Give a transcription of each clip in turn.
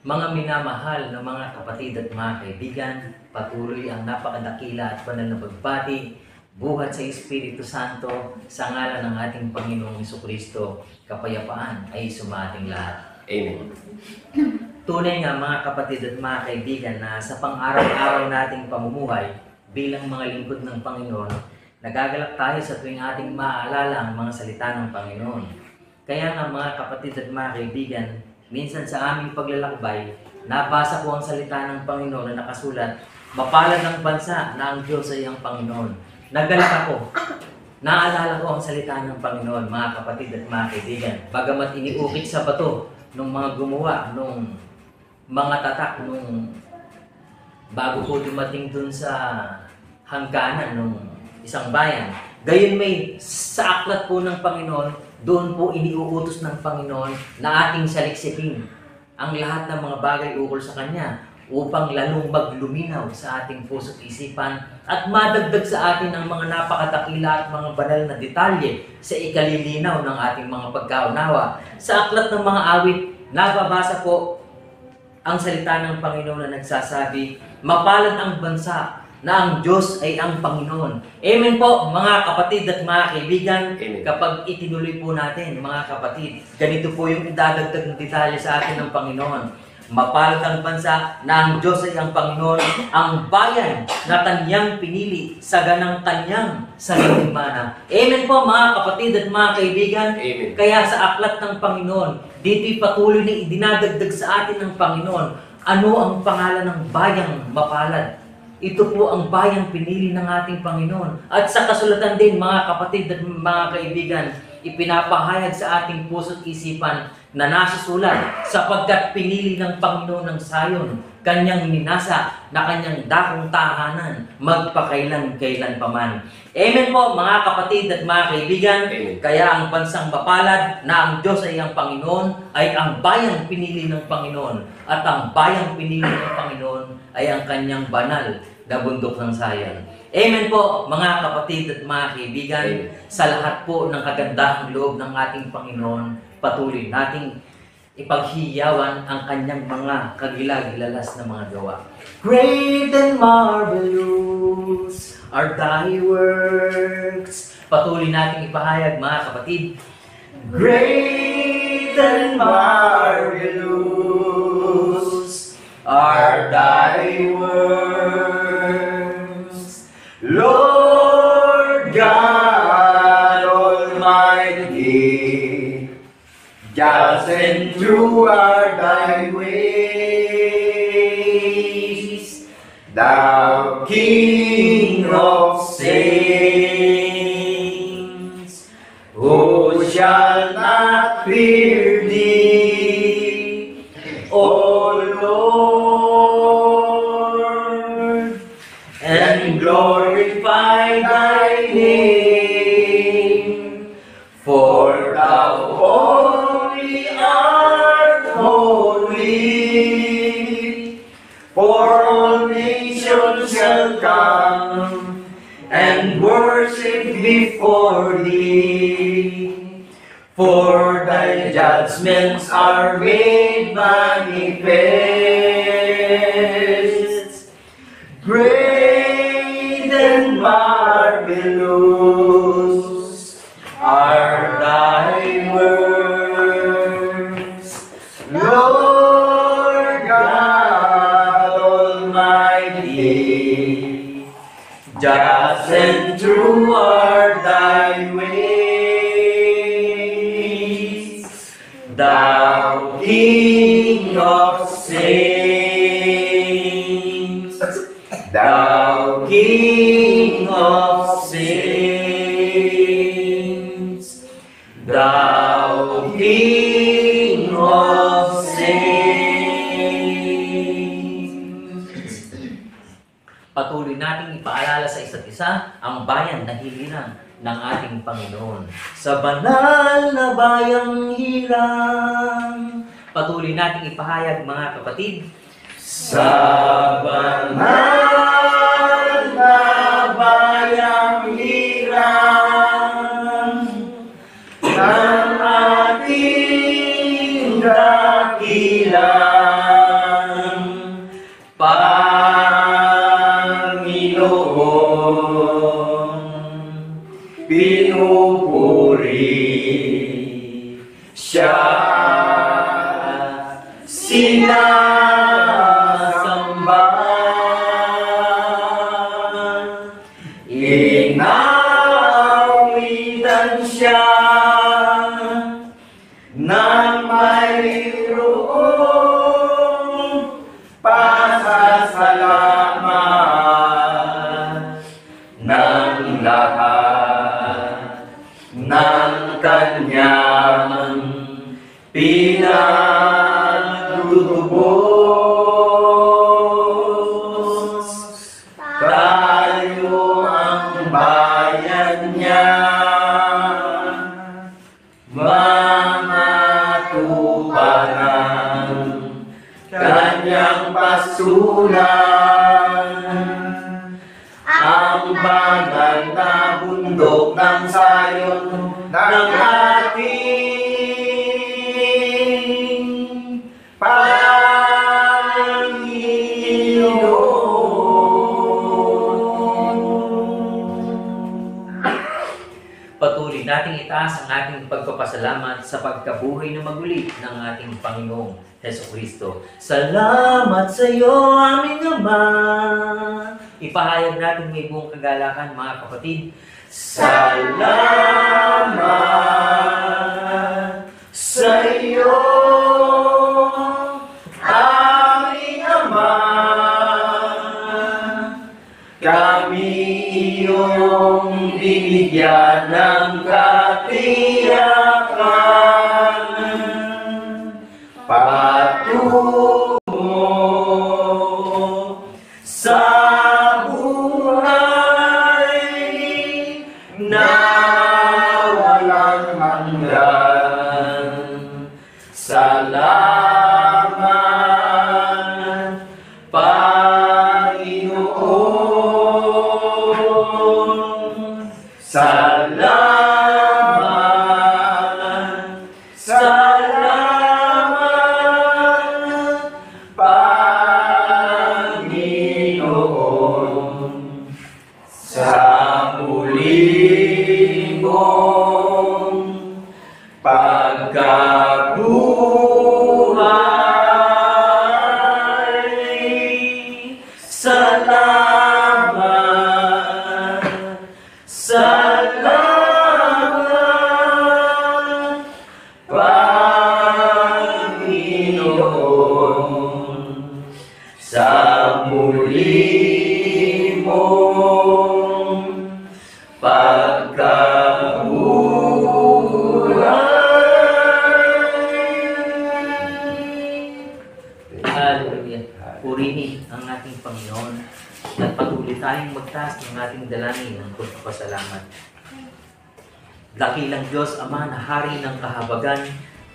Mga minamahal na mga kapatid at mga kaibigan, patuloy ang napakadakila at banal na pagbati, buhat sa Espiritu Santo, sa ngalan ng ating Panginoong Jesucristo, kapayapaan ay sumating lahat. Amen. Tunay nga mga kapatid at mga kaibigan na sa pang-araw-araw nating pamumuhay bilang mga lingkod ng Panginoon, nagagalak tayo sa tuwing ating maaalala ang mga salita ng Panginoon. Kaya nga mga kapatid at mga kaibigan, minsan sa aming paglalakbay, nabasa ko ang salita ng Panginoon na nakasulat, mapalad ng bansa na ang Diyos ay ang Panginoon. Nagalak ako. Naalala ko ang salita ng Panginoon, mga kapatid at mga kaibigan. Bagamat iniukit sa bato nung mga gumawa, nung mga tatak, nung bago po dumating dun sa hangganan nung isang bayan. Gayon may sa aklat po ng Panginoon, doon po iniuutos ng Panginoon na ating saliksipin ang lahat ng mga bagay ukol sa Kanya upang lalong magluminaw sa ating puso't isipan at madagdag sa atin ang mga napakadakila at mga banal na detalye sa ikalilinaw ng ating mga pagkaunawa. Sa aklat ng mga awit, nababasa po ang salita ng Panginoon na nagsasabi, mapalad ang bansa na ang Diyos ay ang Panginoon. Amen po, mga kapatid at mga kaibigan. Amen. Kapag itinuloy po natin, mga kapatid, ganito po yung idadagdag ng detalye sa atin ng Panginoon. Mapalad ang bansa na ang Diyos ay ang Panginoon, ang bayan na Kanyang pinili sa ganang Kanyang sariling mana. Amen po, mga kapatid at mga kaibigan. Amen. Kaya sa aklat ng Panginoon, dito'y patuloy na idinadagdag sa atin ng Panginoon. Ano ang pangalan ng bayang mapalad? Ito po ang bayang pinili ng ating Panginoon. At sa kasulatan din, mga kapatid at mga kaibigan, ipinapahayag sa ating puso't isipan na nasusulat sapagkat pinili ng Panginoon ng Sayon, Kanyang minasa na Kanyang dakong tahanan, magpakailan-kailan paman. Amen po, mga kapatid at mga kaibigan. Amen. Kaya ang bansang mapalad na ang Diyos ay ang Panginoon ay ang bayang pinili ng Panginoon. At ang bayang pinili ng Panginoon ay ang Kanyang banal na bundok ng Sayon. Amen po, mga kapatid at mga kaibigan. Amen. Sa lahat po ng kagandahang loob ng ating Panginoon, patuloy nating ipaghiyawan ang Kanyang mga kagilagilalas na mga gawa. Great and marvelous are Thy works. Patuloy nating ipahayag, mga kapatid. Great and marvelous are Thy works, Lord God Almighty. Just and true are Thy ways, Thou King of saints. Who shall not fear Thee, O Lord, and glorify Thy name? For Thou only art holy, for all nations shall come and worship before Thee. For Thy judgments are made manifest, great and marvelous are Thy works, Lord God Almighty. Just and true are Thy ways, Thou King of saints, Thou King of saints, Thou King of saints. Patuloy nating ipaalala sa isa't isa ang bayan na hilirang ng ating Panginoon. Sa banal na bayang hirang, patuloy nating ipahayag, mga kapatid, sa banal na bayang hirang ng ating dakila. siya sinasamba. Inawitan siya ng mayroong pasasalamat ng lahat ng kanyang pinagtutubos. Tayo ang bayan niya, mga tuparan kanyang pasulan. Ang banal na bundok ng Sayon ng ating Panginoon. Patuloy nating itaas ang ating pagpapasalamat sa pagkabuhay na maguli ng ating Panginoong Jesucristo. Salamat sa iyo, aming Ama. Ipahayag natin may buong kagalakan, mga kapatid. Salamat sa iyo, aming Ama. Kami iyong binigyan ng katiyakan. Patungo sa buhay na walang hanggan. Salamat, Panginoon. Salamat, salamat, Panginoon. Sa muli mong pagkabuhay, salamat, salamat, Panginoon. Sa muli mong pagkabuhay. Hallelujah. Purihin ang ating Panginoon at patuloy tayong magtaas ng ating dalangin ng pagpapasalamat. Dakilang Diyos, Ama na Hari ng kahabagan,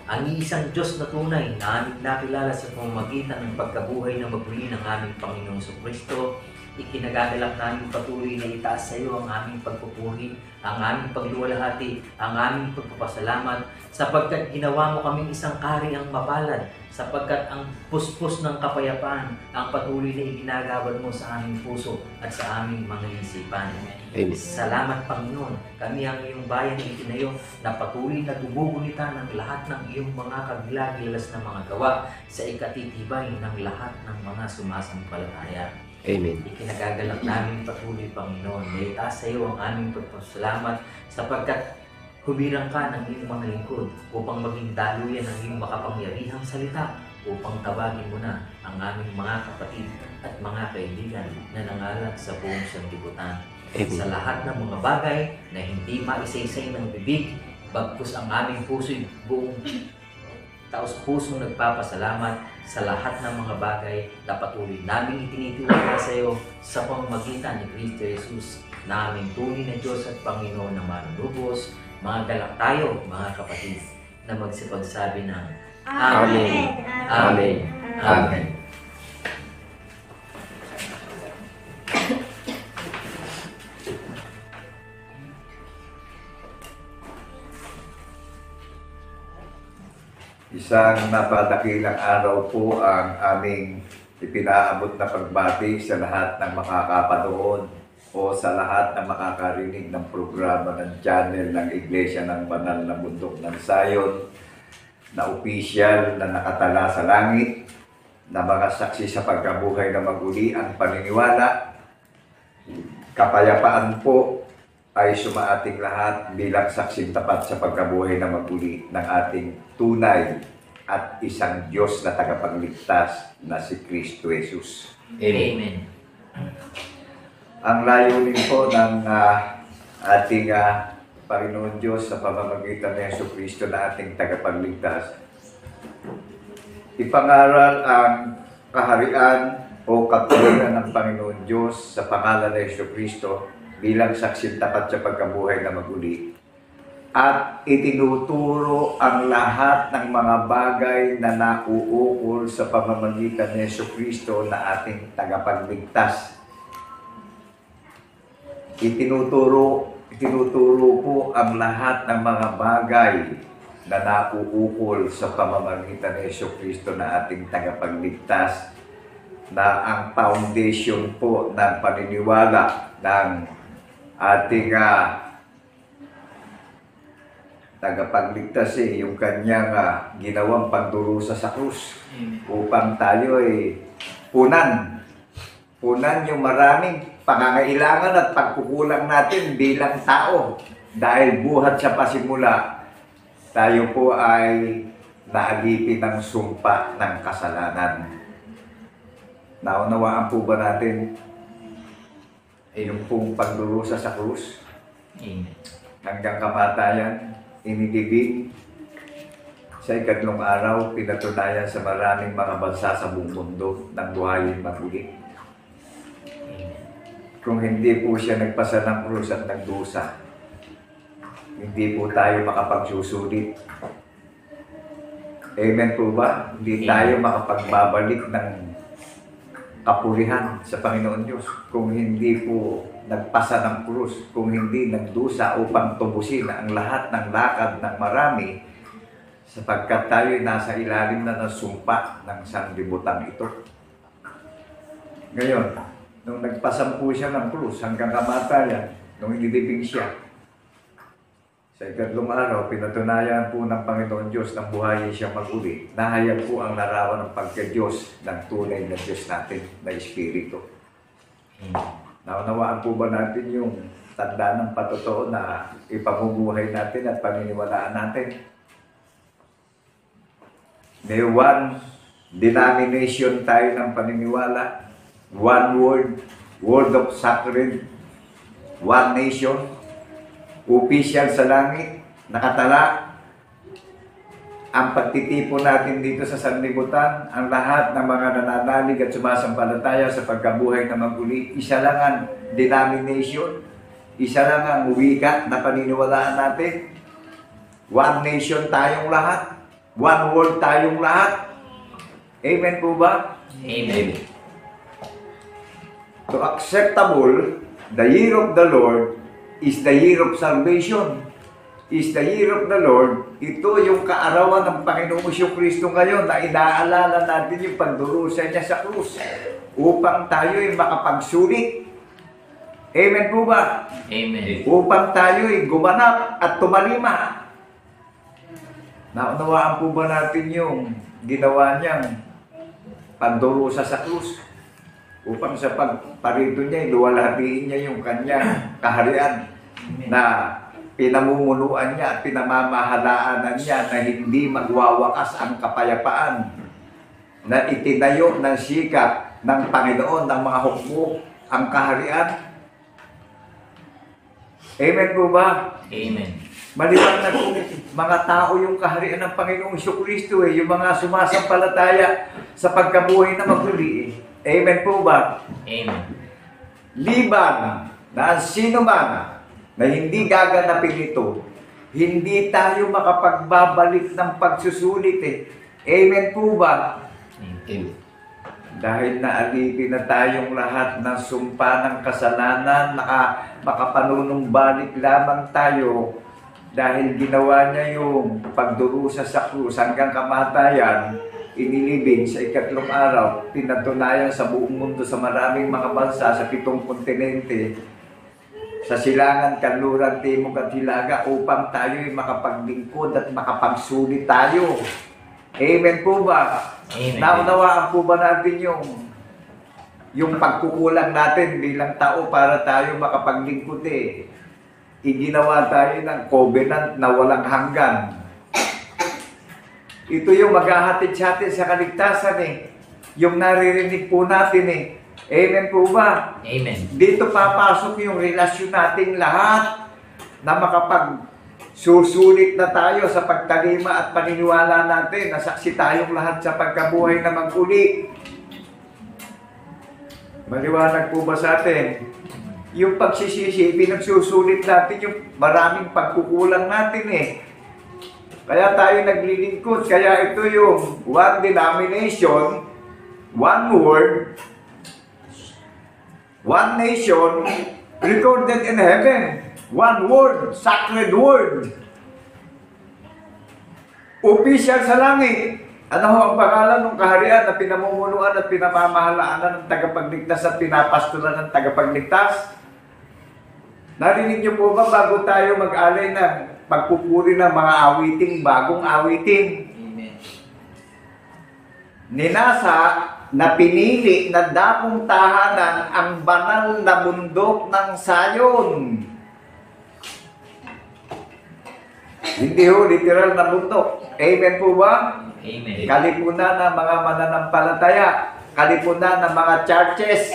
ang iisang Diyos na tunay na aming nakilala sa pamamagitan ng pagkabuhay na maguli ng aming Panginoong Jesucristo, ikinagagalak namin patuloy na itaas sa iyo ang aming pagpupuri, ang aming pagluwalhati, ang aming pagpapasalamat, sapagkat ginawa mo kaming isang kahariang mapalad, sapagkat ang puspos ng kapayapaan ang patuloy na iginagawad mo sa aming puso at sa aming mga isipan. Amen. Salamat, Panginoon. Kami ang iyong bayan na itinayo na patuloy na gumugunita ng lahat ng iyong mga kagilagilas na mga gawa sa ikatitibay ng lahat ng mga sumasampalataya. Amen. Ikinagagalak namin patuloy, Panginoon. May itaas sa iyo ang aming pagpasalamat sapagkat humirang ka ng iyong mga lingkod upang maging daluyan ng iyong makapangyarihang salita upang tabagin mo na ang aming mga kapatid at mga kaibigan na nangalat sa buong sanlibutan. Sa lahat ng mga bagay na hindi maisaysay ng bibig, bagkus ang aming puso'y buong taos-pusong nagpapasalamat sa lahat ng mga bagay na patuloy namin itinitiwala sa iyo sa pamamagitan ni Kristo Jesus na aming tunay na Diyos at Panginoon na manunubos. Mga galak tayo, mga kapatid, na magsipagsabi ng Amen. Amen. Amen. Isang napadakilang araw po ang aming ipinaabot na pagbati sa lahat ng makakapanood o sa lahat ng makakarinig ng programa ng channel ng Iglesia ng Banal na Bundok ng Sayon. na opisyal na nakatala sa langit, na mga saksi sa pagkabuhay na maguli ang paniniwala. Kapayapaan po ay sumaating lahat bilang saksing tapat sa pagkabuhay na maguli ng ating tunay at isang Diyos na tagapagligtas na si Kristo Jesus. Amen. Ang layunin po ng ating Panginoon Diyos sa pamamagitan ng Yesu Kristo na ating tagapagligtas, ipangaral ang kaharian o kapuliran ng Panginoon Diyos sa pangalan ng Yesu Kristo bilang saksi tapat sa pagkabuhay na maguli, at itinuturo ang lahat ng mga bagay na nauukol sa pamamagitan ng Yesu Kristo na ating tagapagligtas. Itinuturo po ang lahat ng mga bagay na nauukol sa pamamagitan ng Yesu Kristo na ating tagapagligtas, na ang foundation po ng paniniwala ng ating tagapagligtas, yung kanyang ginawang pagdurusa sa krus upang tayo ay punan yung maraming pangangailangan at pagkukulang natin bilang tao. Dahil buhat sa pasimula, tayo po ay naalipin ng sumpa ng kasalanan. Naunawaan po ba natin yung pong pagdurusa sa krus? Hanggang kamatayan, inilibing. Sa ikatlong araw, pinatunayan sa maraming mga bansa sa buong mundo ng buhayin maguli. Kung hindi po siya nagpasa ng krus at nagdusa, hindi po tayo makapagsusulit. Amen po ba? Hindi tayo makapagbabalik ng kapulihan sa Panginoon Diyos kung hindi po nagpasa ng krus, kung hindi nagdusa upang tubusin ang lahat ng lakad ng marami, sapagkat tayo ay nasa ilalim na ng sumpa ng sanglibutan ito. Ngayon, nung nagpasampu siya ng krus hanggang kamatayan, nung inilibing siya, sa ikatlong araw, pinatunayan po ng Panginoon Diyos ng buhayin siyang maguli. Nahayag po ang larawan ng pagka-Diyos ng tunay na Diyos natin na Espiritu. Naunawaan po ba natin yung tanda ng patotoo na ipamumuhay natin at paniniwalaan natin? May one denomination tayo ng paniniwala, one word of sacred, one nation, opisyal sa langit, nakatala. Ang pagtitipon natin dito sa sanlibutan, ang lahat ng mga nananalig at sumasampalataya sa pagkabuhay na maguli, isa lang ang denomination, isa lang ang wika na paniniwalaan natin. One nation tayong lahat, one world tayong lahat. Amen po ba? Amen. So acceptable, the year of the Lord is the year of salvation. Is the year of the Lord. Ito yung kaarawan ng Panginoong Kristo ngayon na inaalala natin yung pagdurusa niya sa krus upang tayo ay makapagsulit. Amen po ba? Amen. Upang tayo ay gumanap at tumalima. Naunawaan po ba natin yung ginawa niyang pagdurusa sa krus? Upang sa pagparito niya, luwalhatiin niya yung kanyang kaharian na pinamumunuan niya at pinamamahalaanan niya na hindi magwawakas ang kapayapaan, na itinayo ng sikat ng Panginoon ng mga hukbo ang kaharian. Amen po ba? Amen. Maliwanag po mga tao yung kaharian ng Panginoong Kristo, yung mga sumasampalataya sa pagkabuhay na maguli. Amen po ba? Amen. Liban na sino man na hindi gaganapin ito, hindi tayo makapagbabalik ng pagsusulit. Amen po ba? Amen. Dahil naalipin na tayong lahat ng sumpa ng kasalanan, makapanunumbalik lamang tayo dahil ginawa niya yung pagdurusa sa krus hanggang kamatayan, inilibing sa ikatlong araw, pinatunayan sa buong mundo sa maraming mga bansa, sa 7 kontinente, sa silangan, kanluran, timog at hilaga upang tayo'y makapaglingkod at makapagsulit tayo. Amen po ba? Amen. Naunawaan po ba natin yung pagkukulang natin bilang tao para tayo makapaglingkod eh? Iginawa tayo ng covenant na walang hanggan. Ito yung maghahatid sa atin sa kaligtasan eh. Yung naririnig po natin eh. Amen po ba? Amen. Dito papasok yung relasyon nating lahat na makapagsusulit na tayo sa pagtalima at paniniwala natin na saksi tayong lahat sa pagkabuhay na maguli. Maliwanag po ba sa atin? Yung pagsisisi, pinagsusulit natin yung maraming pagkukulang natin eh. Kaya tayo naglilingkod. Kaya ito yung one denomination, one word, one nation, recorded in heaven. One word, sacred word. Official sa langit. Ano ho ang pangalan ng kaharian na pinamumunuan at pinamamahalaan ng tagapagligtas at pinapastoran ng tagapagligtas? Narinig niyo po ba bago tayo mag-alay ng pagpupuri ng mga awiting, bagong awiting? Amen. Ninasa na pinili na dakong tahanan ang banal na bundok ng Sayon. Hindi ho, literal na bundok. Amen po ba? Amen. Kalipunan ng mga mananampalataya, kalipunan ng mga churches,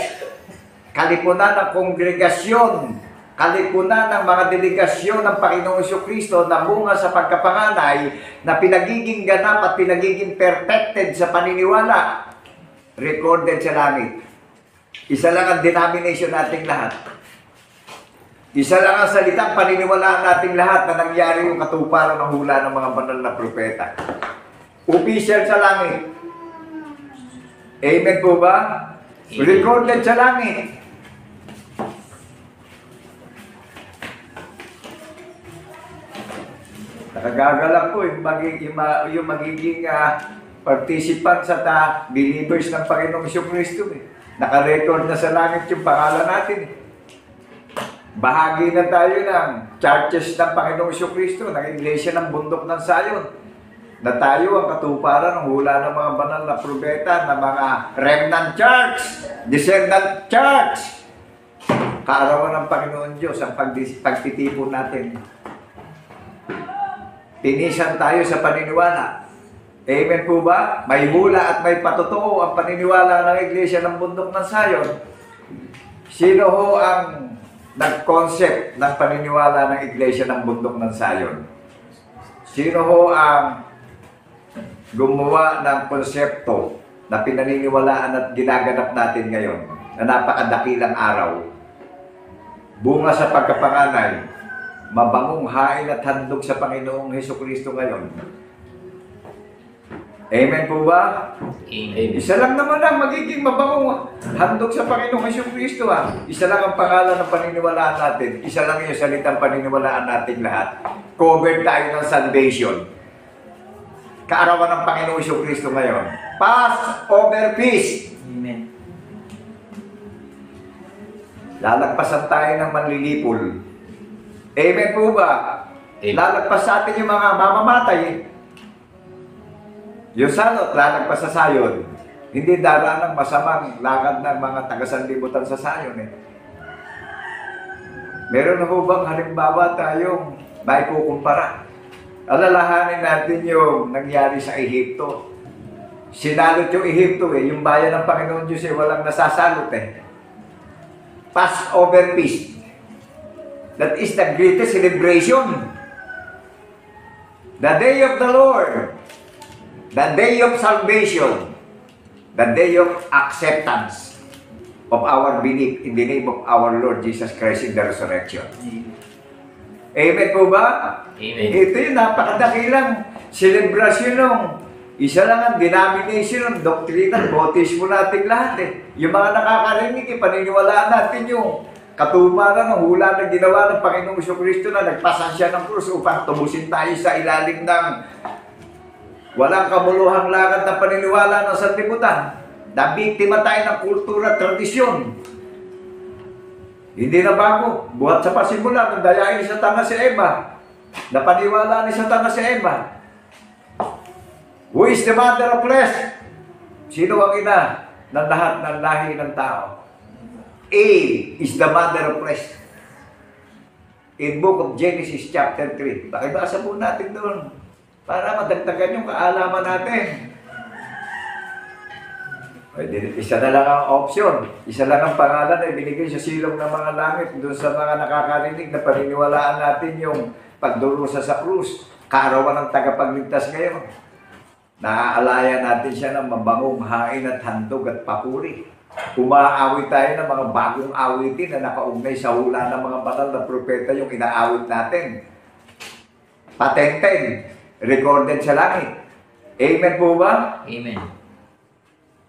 kalipunan ng kongregasyon, kalipunan ng mga delegasyon ng Panginoong Jesucristo na bunga sa pagkapanganay na pinagiging ganap at pinagiging perfected sa paniniwala, recorded sa langit. Isa lang ang denomination nating lahat. Isa lang ang salitang paniniwalaan nating lahat na nangyari yung katuparan ng hula ng mga banal na propeta. Official sa langit. Amen po ba? Amen. Recorded sa langit. Nakagagalak po yung magiging participant sa believers ng Panginoong Jesucristo. Naka-record na sa langit yung pangalan natin. Bahagi na tayo ng churches ng Panginoong Jesucristo, ng iglesia ng bundok ng Sayon. Na tayo ang katuparan ng hula ng mga banal na propeta, ng mga remnant church, descendant church. Kaarawan ng Panginoon Diyos ang pagtitipon natin. Tinisan tayo sa paniniwala. Amen po ba? May hula at may patotoo ang paniniwala ng iglesia ng bundok ng Sayon. Sino ho ang nag-concept ng paniniwala ng iglesia ng bundok ng Sayon? Sino ho ang gumawa ng konsepto na pinaniniwalaan at ginaganap natin ngayon na napakadakilang araw? Bunga sa pagkapanganay, mabangong hain at handog sa Panginoong Hesukristo ngayon. Amen po ba? Amen. Isa lang naman ang magiging mabangong handog sa Panginoong Hesukristo. Isa lang ang pangalan ng paniniwalaan natin. Isa lang yung salitang paniniwalaan natin lahat. Covered tayo ng salvation. Kaarawan ng Panginoong Hesukristo ngayon. Passover feast. Amen. Lalagpasan tayo ng manlilipol. Amen po ba? Amen. Lalagpas sa atin yung mga mamamatay. Yung salot, lalagpas sa Sayon. Hindi daraan ng masamang lakad ng mga taga-sanlibutan sa Sayon eh. Meron na po bang halimbawa tayong may kukumpara? Alalahanin natin yung nangyari sa Ehipto. Sinalot yung Ehipto eh. Yung bayan ng Panginoon Diyos eh, walang nasasalot eh. Passover feast. That is the greatest celebration. The day of the Lord. The day of salvation. The day of acceptance of our belief in the name of our Lord Jesus Christ in the resurrection. Amen po ba? Amen. Ito yung napakadakilang selebrasyon ng isa lang ang denomination ng doktrina, bautismo natin lahat eh. Yung mga nakakarinig, paniniwalaan natin yung katuparan ng hula na ginawa ng Panginoong Jesucristo na nagpasan siya ng krus upang tubusin tayo sa ilalim ng walang kabuluhang lakad na paniniwala ng sanlibutan. Nabiktima tayo ng kultura at tradisyon. Hindi na bago. Buhat sa pasimula, nang dayain ni Satan na si Eva. Napaniwala ni Satan na si Eva. Who is the mother of flesh? Sino ang ina ng lahat ng lahi ng tao? Eve is the mother of flesh. In book of Genesis chapter 3. Pakibasa po natin doon para madagdagan yung kaalaman natin. Isa na lang ang option. Isa lang ang pangalan na ibinigay sa silong ng mga langit doon sa mga nakakarinig na paniniwalaan natin yung pagdurusa sa krus. Kaarawan ng tagapagligtas ngayon. Naaalaya natin siya ng mabangong hain at handog at papuri. Umaawit tayo ng mga bagong awitin na nakaugnay sa hula ng mga banal na propeta yung inaawit natin. Patented, recorded sa langit. Amen po ba? Amen.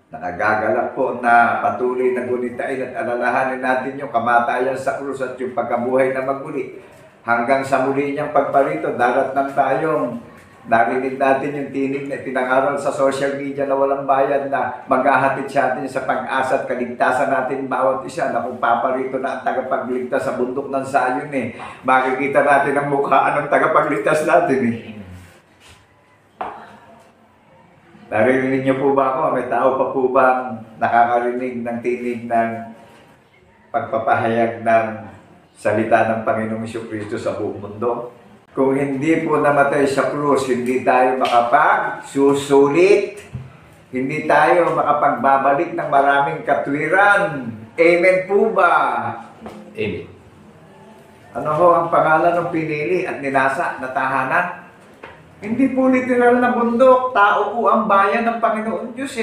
Nakagagalak po na patuloy na gunitain at alalahanin natin yung kamatayan sa krus at yung pagkabuhay na magmuli. Hanggang sa muli niyang pagparito, daratnan tayong narinig natin yung tinig na pinangaral sa social media na walang bayad na maghahatid sa atin sa pag-asa at kaligtasan natin bawat isa na kung paparito na ang tagapagligtas sa bundok ng Sayon makikita natin ang mukhaan ng tagapagligtas natin Naririnig niyo po ba ako? May tao pa po bang nakakarinig ng tinig ng pagpapahayag ng salita ng Panginoong Jesucristo sa buong mundo? Kung hindi po namatay sa krus, hindi tayo makapagsusulit. Hindi tayo makapagbabalik ng maraming katwiran. Amen po ba? Amen. Ano ho ang pangalan ng pinili at ninasa na tahanan? Hindi po literal na bundok. Tao po ang bayan ng Panginoon Diyos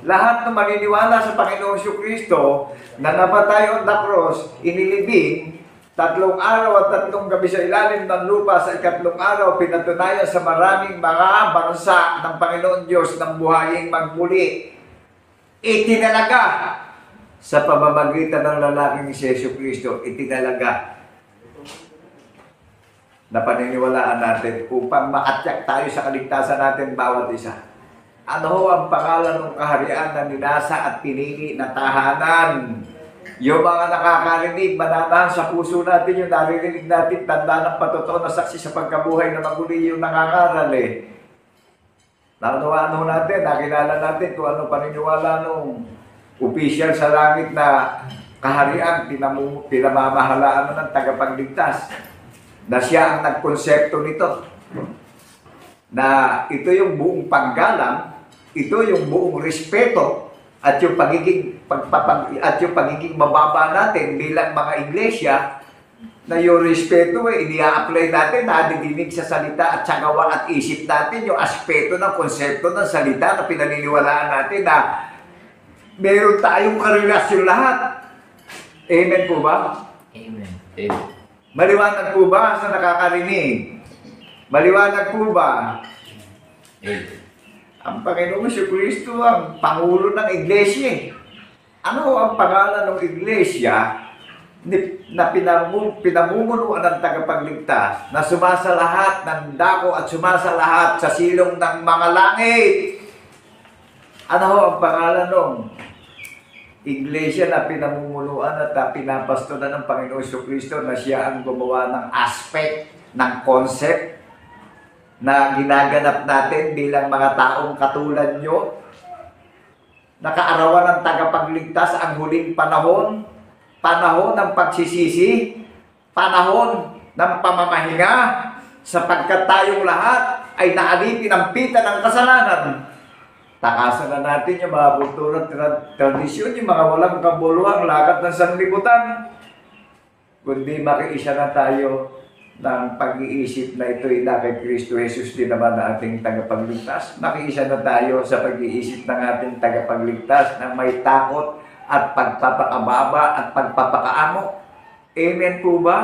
Lahat na maniniwala sa Panginoong Jesucristo na napatay on the cross, inilibing, 3 araw at 3 gabi sa ilalim ng lupa, sa 3 araw, pinatunayan sa maraming mga bansa ng Panginoon Diyos ng buhayin magmuli. Itinalaga sa pamamagitan ng lalaking si Jesucristo, itinalaga na paniniwalaan natin upang makatyak tayo sa kaligtasan natin bawat isa. Ano ho ang pangalan ng kaharian na ninasa at pinili na tahanan? Yung mga nakakarinig, mananahan sa puso natin, yung naririnig natin, tanda ng patotoo na saksi sa pagkabuhay na maguli yung nangangaral Naunawaan natin, nakilala natin kung ano paniniwala nung opisyal sa langit na kaharian, pinamamahalaan ng tagapagligtas. Na siya ang nagkonsepto nito. Na ito yung buong paggalang, ito yung buong respeto, at yung pagiging mababa natin bilang mga iglesia na yung respeto ini-apply natin, nadidinig sa salita at sa gawa at isip natin yung aspeto ng konsepto ng salita na pinaniniwalaan natin na meron tayong karelasyon lahat. Amen po ba? Amen. Amen. Maliwanag po ba sa nakakarinig? Maliwanag po ba? Amen. Ang Panginoong Jesucristo ang Pangulo ng Iglesia. Ano ang pangalan ng Iglesia na pinamumunuan ng tagapagligtas na sumasalahat ng dako at sumasalahat sa silong ng mga langit? Ano ang pangalan ng Iglesia na pinamumunuan at pinapastoran ng Panginoong Jesucristo na siya ang gumawa ng aspect, ng concept na ginaganap natin bilang mga taong katulad nyo? Nakaarawan ng tagapagligtas ang huling panahon, panahon ng pagsisisi, panahon ng pamamahinga, sapagkat tayong lahat ay naalipin ang pita ng kasalanan. Takasan na natin yung mga kultura at tradisyon, yung mga walang kabuluhang lakad ng sanlibutan, kundi makiisa na tayo ng pag-iisip na ito'y na kay Kristo Jesus din naman na ating tagapagligtas. Makiisa na tayo sa pag-iisip ng ating tagapagligtas na may takot at pagpapakababa at pagpapakaamo. Amen po ba?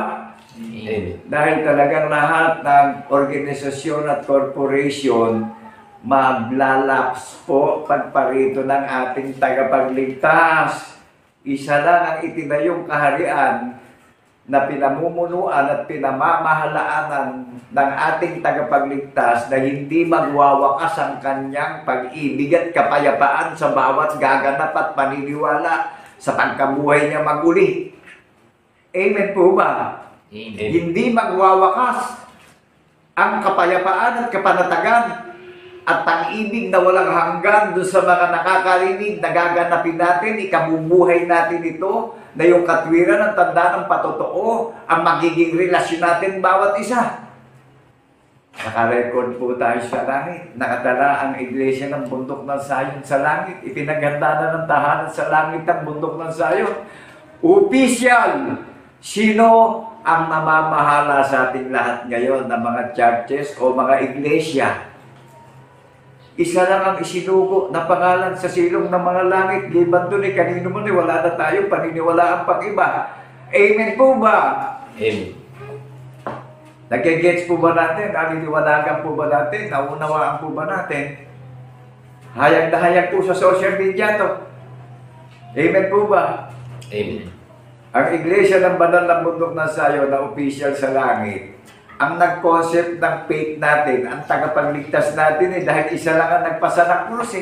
Amen. Dahil talagang lahat ng organisasyon at corporation maglalaps po pagparito ng ating tagapagligtas. Isa lang ang itinayong kaharian na pinamumunuan at pinamamahalaanan ng ating tagapagligtas na hindi magwawakas ang kanyang pag-ibig at kapayapaan sa bawat gaganap at paniniwala sa pagkabuhay niya maguli. Amen po ba? Amen. Hindi magwawakas ang kapayapaan at kapanatagan at pang-ibig na walang hanggan doon sa mga nakakarinig, nagaganapin natin, ikabubuhay natin ito, na yung katwiran ng tanda ng patotoo, ang magiging relasyon natin bawat isa. Nakarecord po tayo sa langit. Nakadala ang iglesia ng bundok ng Sayon sa langit. Ipinaghanda na ng tahanan sa langit ang bundok ng Sayon. Opisyal! Sino ang namamahala sa ating lahat ngayon na mga churches o mga iglesia? Isa lang ang isinugo na pangalan sa silong ng mga langit. Liban doon kanino mo wala na tayo paniniwalaan pang iba. Amen po ba? Amen. Nag-gets po ba natin? Naniniwalagan po ba natin? Naunawaan po ba natin? Hayag na hayag po sa social media to. Amen po ba? Amen. Ang iglesia ng banal ng bundok ng Sayon na official sa langit, ang nag-concept ng faith natin, ang tagapagligtas natin dahil isa lang ang nagpasa ng krus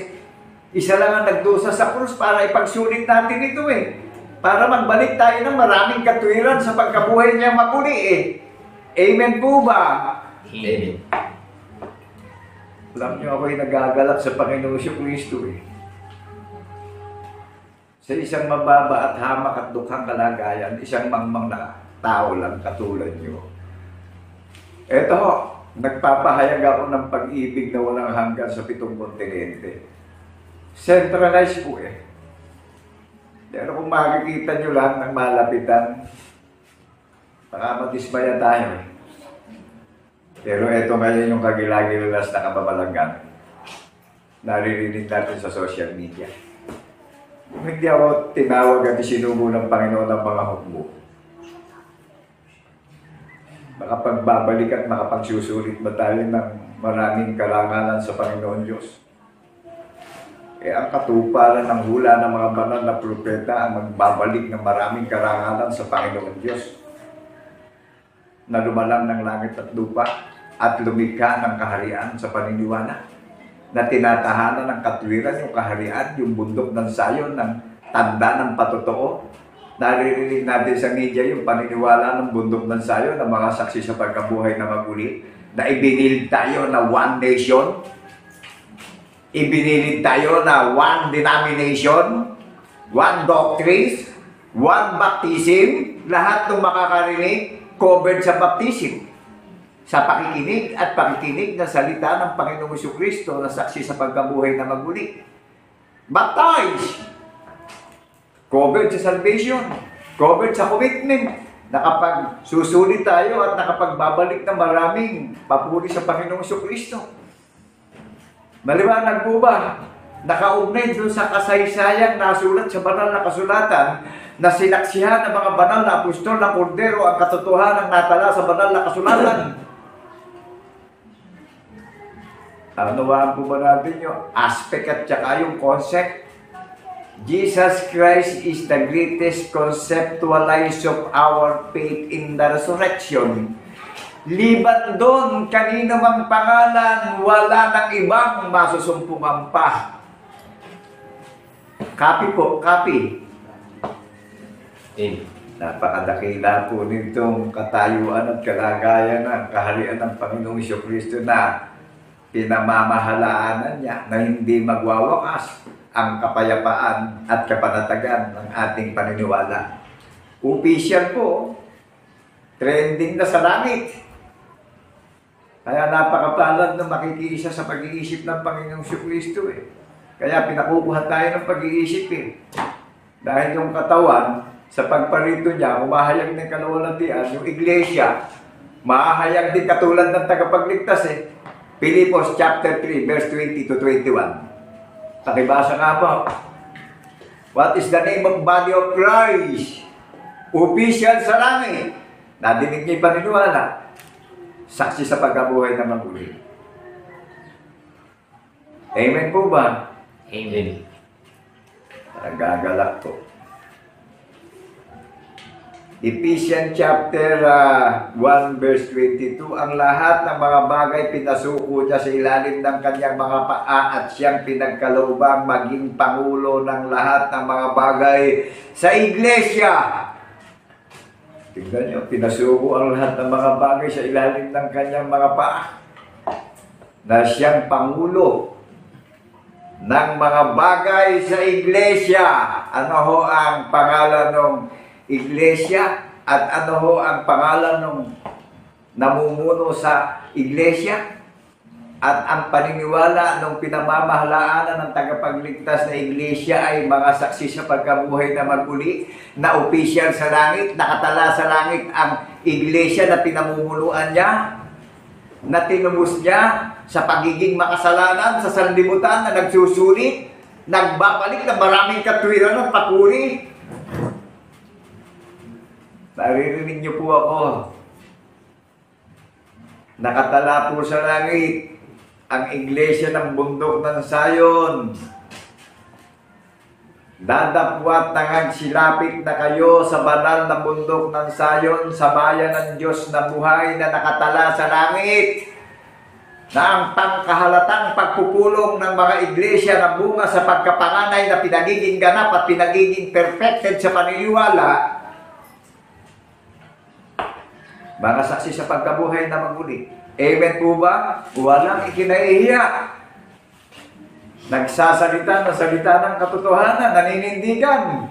Isa lang ang nagdusa sa krus para ipagsulit natin ito Para magbalik tayo ng maraming katwiran sa pagkabuhay niya maguli Amen po ba? Amen. Alam niyo ako'y nagagalak sa Panginoon Kristo Sa isang mababa at hamak at dukhang kalagayan, isang mangmang na tao lang katulad niyo. Eto, nagpapahayag ako ng pag-ibig na walang hanggan sa 7 kontinente. Centralized po Pero kung makikita nyo lang ng malapitan, baka madismaya tayo Pero eto ngayon yung kagilagilas na kababalanggan. Naririnig natin sa social media. Kung hindi ako tinawag at isinugo ng Panginoon ng mga hukbo, makapagbabalik at makapagsusulit ba tayo ng maraming karangalan sa Panginoon Diyos? Ang katuparan ng hula ng mga banal na propeta ang magbabalik ng maraming karangalan sa Panginoon Diyos na lumalang ng langit at lupa at lumikha ng kaharian sa paniniwala na tinatahanan ng katwiran yung kaharian, yung bundok ng Sayon, ng tanda ng patotoo. Naririnig natin sa media yung paniniwala ng bundok ng Sayon ng mga saksi sa pagkabuhay na maguli na ibinilid tayo na one nation, ibinilid tayo na one denomination, one doctrines, one baptism, lahat ng makakarinig covered sa baptism, sa pakikinig at pakikinig ng salita ng Panginoong Kristo na saksi sa pagkabuhay na maguli. Baptized! Covered sa salvation, covered sa commitment, nakapag susulit tayo at nakapagbabalik ng maraming papuri sa Panginoong Kristo. Maliwanag po ba? Nakaugnay doon sa kasaysayang nasulat sa banal na kasulatan na sinaksihan ng mga banal na apostol ng Kordero ang katotohanan ng natala sa banal na kasulatan. Naunawaan po ba natin yung aspect at saka yung concept? Jesus Christ is the greatest conceptualize of our faith in the resurrection. Liban doon, kanino mang pangalan, wala nang ibang masusumpungan pa. Copy po, copy. Napakadakila po nitong katayuan at kalagayan ng kaharian ng Panginoong Kristo na pinamamahalaanan niya na hindi magwawakas ang kapayapaan at kapanatagan ng ating paniniwala. Official po, trending na sa langit. Kaya napakapalad na makikiisa sa pag-iisip ng Panginoong Kristo Kaya pinakukuha tayo ng pag-iisip Dahil yung katawan, sa pagparito niya, umahayag ng kaluwalhatian, yung iglesia, mahahayag din katulad ng tagapagligtas Pilipos chapter 3, verse 20 to 21. Pakibasa nga po. What is the name of body of Christ? Official sa langit. Nadinig niya yung paniniwala. Saksi sa pagkabuhay na maguli. Amen po ba? Amen. Nagagalak po. Ephesians chapter 1 verse 22, ang lahat ng mga bagay pinasuko niya sa ilalim ng kanyang mga paa at siyang pinagkaloobang maging pangulo ng lahat ng mga bagay sa iglesia. Tignan niyo, pinasuko ang lahat ng mga bagay sa ilalim ng kanyang mga paa. Na siyang Pangulo ng mga bagay sa iglesia. Ano ho ang pangalan ng iglesia? At ano ho ang pangalan ng namumuno sa iglesia? At ang paniniwala ng pinamamahalaanan ng tagapagligtas na iglesia ay mga saksi sa pagkabuhay na maguli, na opisyal sa langit, nakatala sa langit ang iglesia na pinamumunuan niya, na tinubos niya sa pagiging makasalanan sa sanlibutan na nagsusulit, nagbabalik ng maraming katwiran ng papuri. Naririnig niyo po ako. Nakatala po sa langit ang iglesia ng bundok ng Sayon. Dadapwat silapit na kayo sa banal na bundok ng Sayon, sa bayan ng Diyos na buhay na nakatala sa langit, na ang pangkahalatang pagpupulong ng mga iglesia na bunga sa pagkapanganay na pinagiging ganap at pinagiging perfected sa paniniwala, mga saksi sa pagkabuhay na maguli. Amen po ba? Walang ikinahihiya. Nagsasalita ng salita ng katotohanan, naninindigan.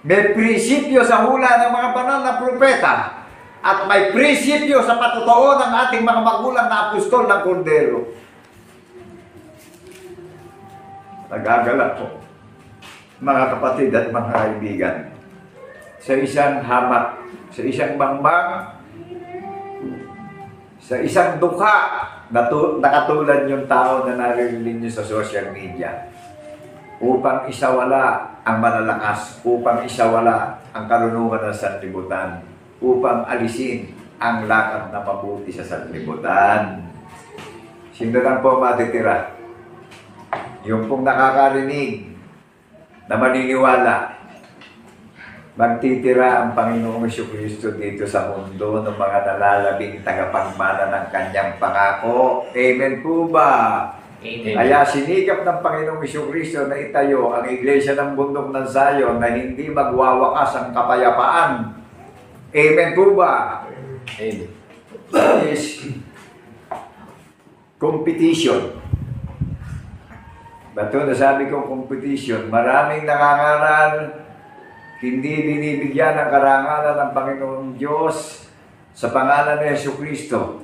May prinsipyo sa hula ng mga banal na propeta. At may prinsipyo sa patotoo ng ating mga magulang na apostol ng Kordero. Nagagalak po, mga kapatid at mga kaibigan, sa isang hamak, sa isang bangmang, sa isang dukha na nakatulad yung tao na naririnig nyo sa social media, upang isawala ang malalakas, upang isawala ang karunungan ng sanlibutan, upang alisin ang lakad na mabuti sa sanlibutan. Sino lang po matitira? Yung pong nakakarinig na maniniwala, magtitira ang Panginoong Jesucristo dito sa mundo ng mga nalalabing tagapagmana ng kanyang pangako. Amen po ba? Amen. Kaya sinikap ng Panginoong Jesucristo na itayo ang iglesia ng bundok ng Zion na hindi magwawakas ang kapayapaan. Amen po ba? Amen. That is competition. Bato na sabi ko competition. Maraming nangangaral, hindi binibigyan ng karangalan ng Panginoong Diyos sa pangalan ni Jesucristo.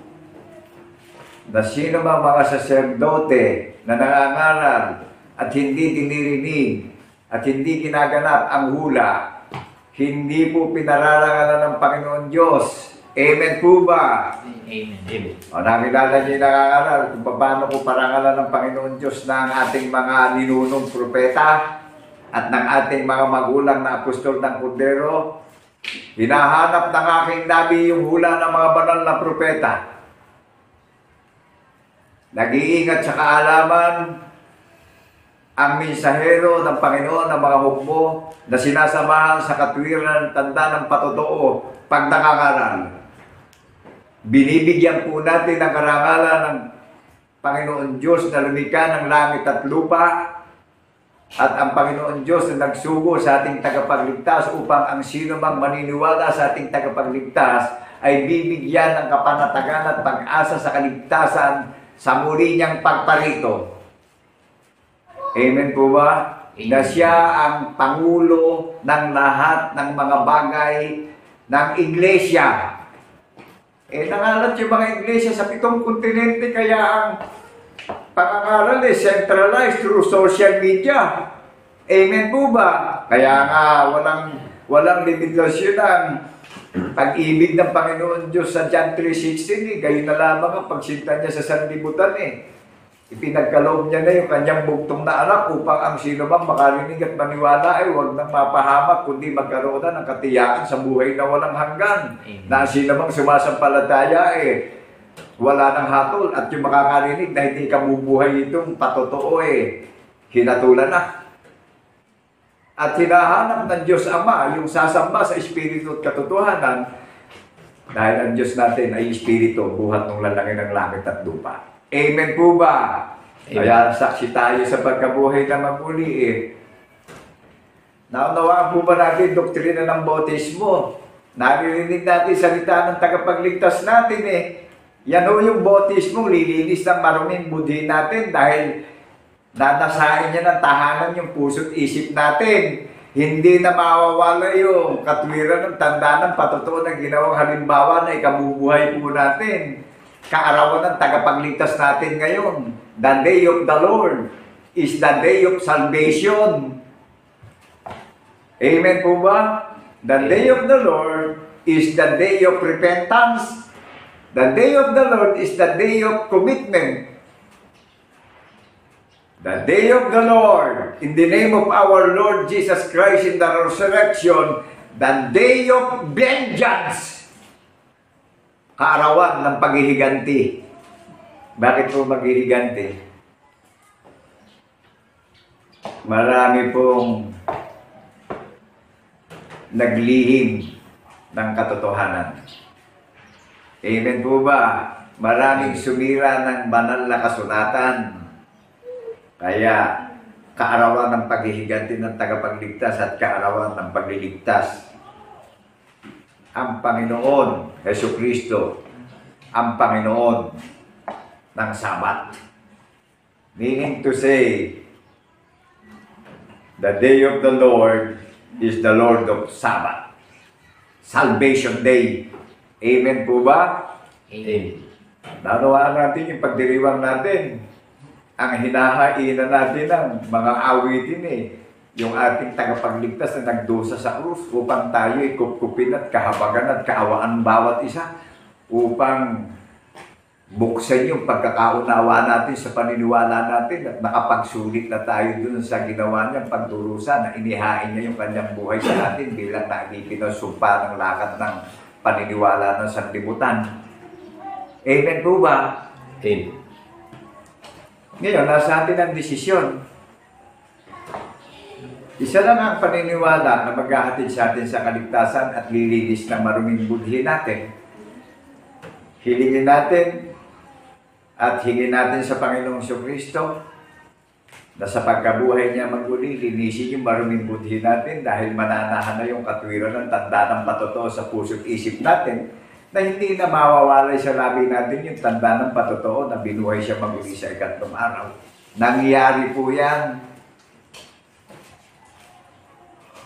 Na sino mang mga saserdote na nangangaral at hindi dinirinig at hindi ginaganap ang hula, hindi po pinararangalan ng Panginoon Diyos. Amen po ba? Amen. Amen. O nakilala niyo yung nangangaral kung paano po parangalan ng Panginoon Diyos na ang ating mga ninunong propeta at ng ating mga magulang na apostol ng Kordero. Hinahanap ng aking nabi yung hula ng mga banal na propeta. Nag-iingat sa kaalaman ang mensahero ng Panginoon ng mga hukbo na sinasamahan sa katwiran ng tanda ng patotoo pag nangangaral. Binibigyan po natin ang karangalan ng Panginoon Diyos na lumikha ng langit at lupa. At ang Panginoon Diyos na nagsugo sa ating tagapagligtas upang ang sino mang maniniwala sa ating tagapagligtas ay bibigyan ng kapanatagan at pag-asa sa kaligtasan sa muli niyang pagparito. Amen po ba? Amen. Na siya ang Pangulo ng lahat ng mga bagay ng iglesia. Nangalat yung mga iglesia sa 7 kontinente, kaya ang pangangaral centralized through social media. Amen po ba? Kaya nga, walang limitasyon ang pag-ibig ng Panginoon Diyos sa John 3:16. Gayon na lamang ang pagsinta niya sa sanlibutan. Ipinagkaloob niya na yung kanyang bugtong na anak upang ang sino bang makarinig at maniwala ay huwag nang mapahamak, kundi magkaroon na ng katiyakan sa buhay na walang hanggan. Na sino bang sumasampalataya wala ng hatol, at yung makakarinig na hindi kabubuhay itong patotoo hinatulan na. At hinahanap ng Diyos Ama yung sasamba sa Espiritu at katotohanan, dahil ang Diyos natin ay Espiritu, buhat ng lalangin ng langit at lupa. Amen po ba? Amen. Kaya saksi tayo sa pagkabuhay na maguli. Naunawaan po ba natin doktrina ng bautismo? Naririnig natin salita ng tagapagligtas natin eh. Yan o yung bautismo, lilinis ng maruming budhi natin dahil dadasain niya ng tahanan yung puso't isip natin. Hindi na mawawala yung katwiran ng tanda ng patotoo na ginawang halimbawa na ikabubuhay po natin. Kaarawan ng tagapagligtas natin ngayon. The day of the Lord is the day of salvation. Amen po ba? The day of the Lord is the day of repentance. The day of the Lord is the day of commitment. The day of the Lord, in the name of our Lord Jesus Christ in the resurrection, the day of vengeance. Kaarawan ng paghihiganti. Bakit po maghihiganti? Marami pong naglihim ng katotohanan. Amen po ba? Maraming sumira ng banal na kasulatan. Kaya, kaarawan ng paghihiganti ng tagapagligtas at kaarawan ng pagliligtas. Ang Panginoon, Jesucristo, ang Panginoon ng Sabat. Meaning to say, the day of the Lord is the Lord of Sabbath. Salvation Day. Amen po ba? Amen. Nanawaan natin yung pagdiriwang natin. Ang hinahainan natin ng mga awitin eh. Yung ating tagapagligtas na nagdusa sa krus upang tayo ikupkupin at kahabagan at kaawaan bawat isa upang buksan yung pagkakaunawa natin sa paniniwala natin at nakapagsulit na tayo dun sa ginawa niyang pagdurusa na inihain niya yung kanyang buhay sa atin bilang naipinasumpa ng lakad ng paniniwala ng sanlibutan. Amen po ba? Amen. Ngayon, nasa atin ang desisyon. Isa lang ang paniniwala na maghahatid sa atin sa kaligtasan at lilinis ng maruming budhi natin. Hilingin natin at hingin natin sa Panginoong Jesucristo na sa pagkabuhay niya maguli, linisin yung maruming budhi natin dahil mananahan na yung katwiran ng tanda ng patotoo sa puso't isip natin na hindi na mawawalay sa labi natin yung tanda ng patotoo na binuhay siya maguli sa ikatlong araw. Nangyari po yan.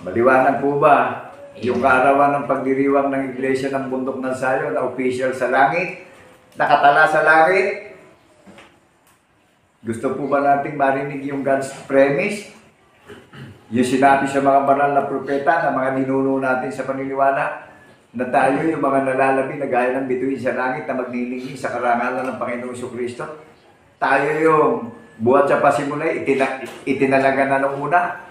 Maliwanag po ba? Yung kaarawan ng pagdiriwang ng Iglesia ng Bundok ng Sayo na official sa langit, nakatala sa langit. Gusto po ba nating marinig yung God's premise? Yung sinabi sa mga banal na propeta na mga ninuno natin sa paniniwala na tayo yung mga nalalabi na gaya ng bituin sa langit na magnilingin sa karangalan ng Panginoong Jesucristo. Tayo yung buhat sa pasimulay, itinalaga na nung una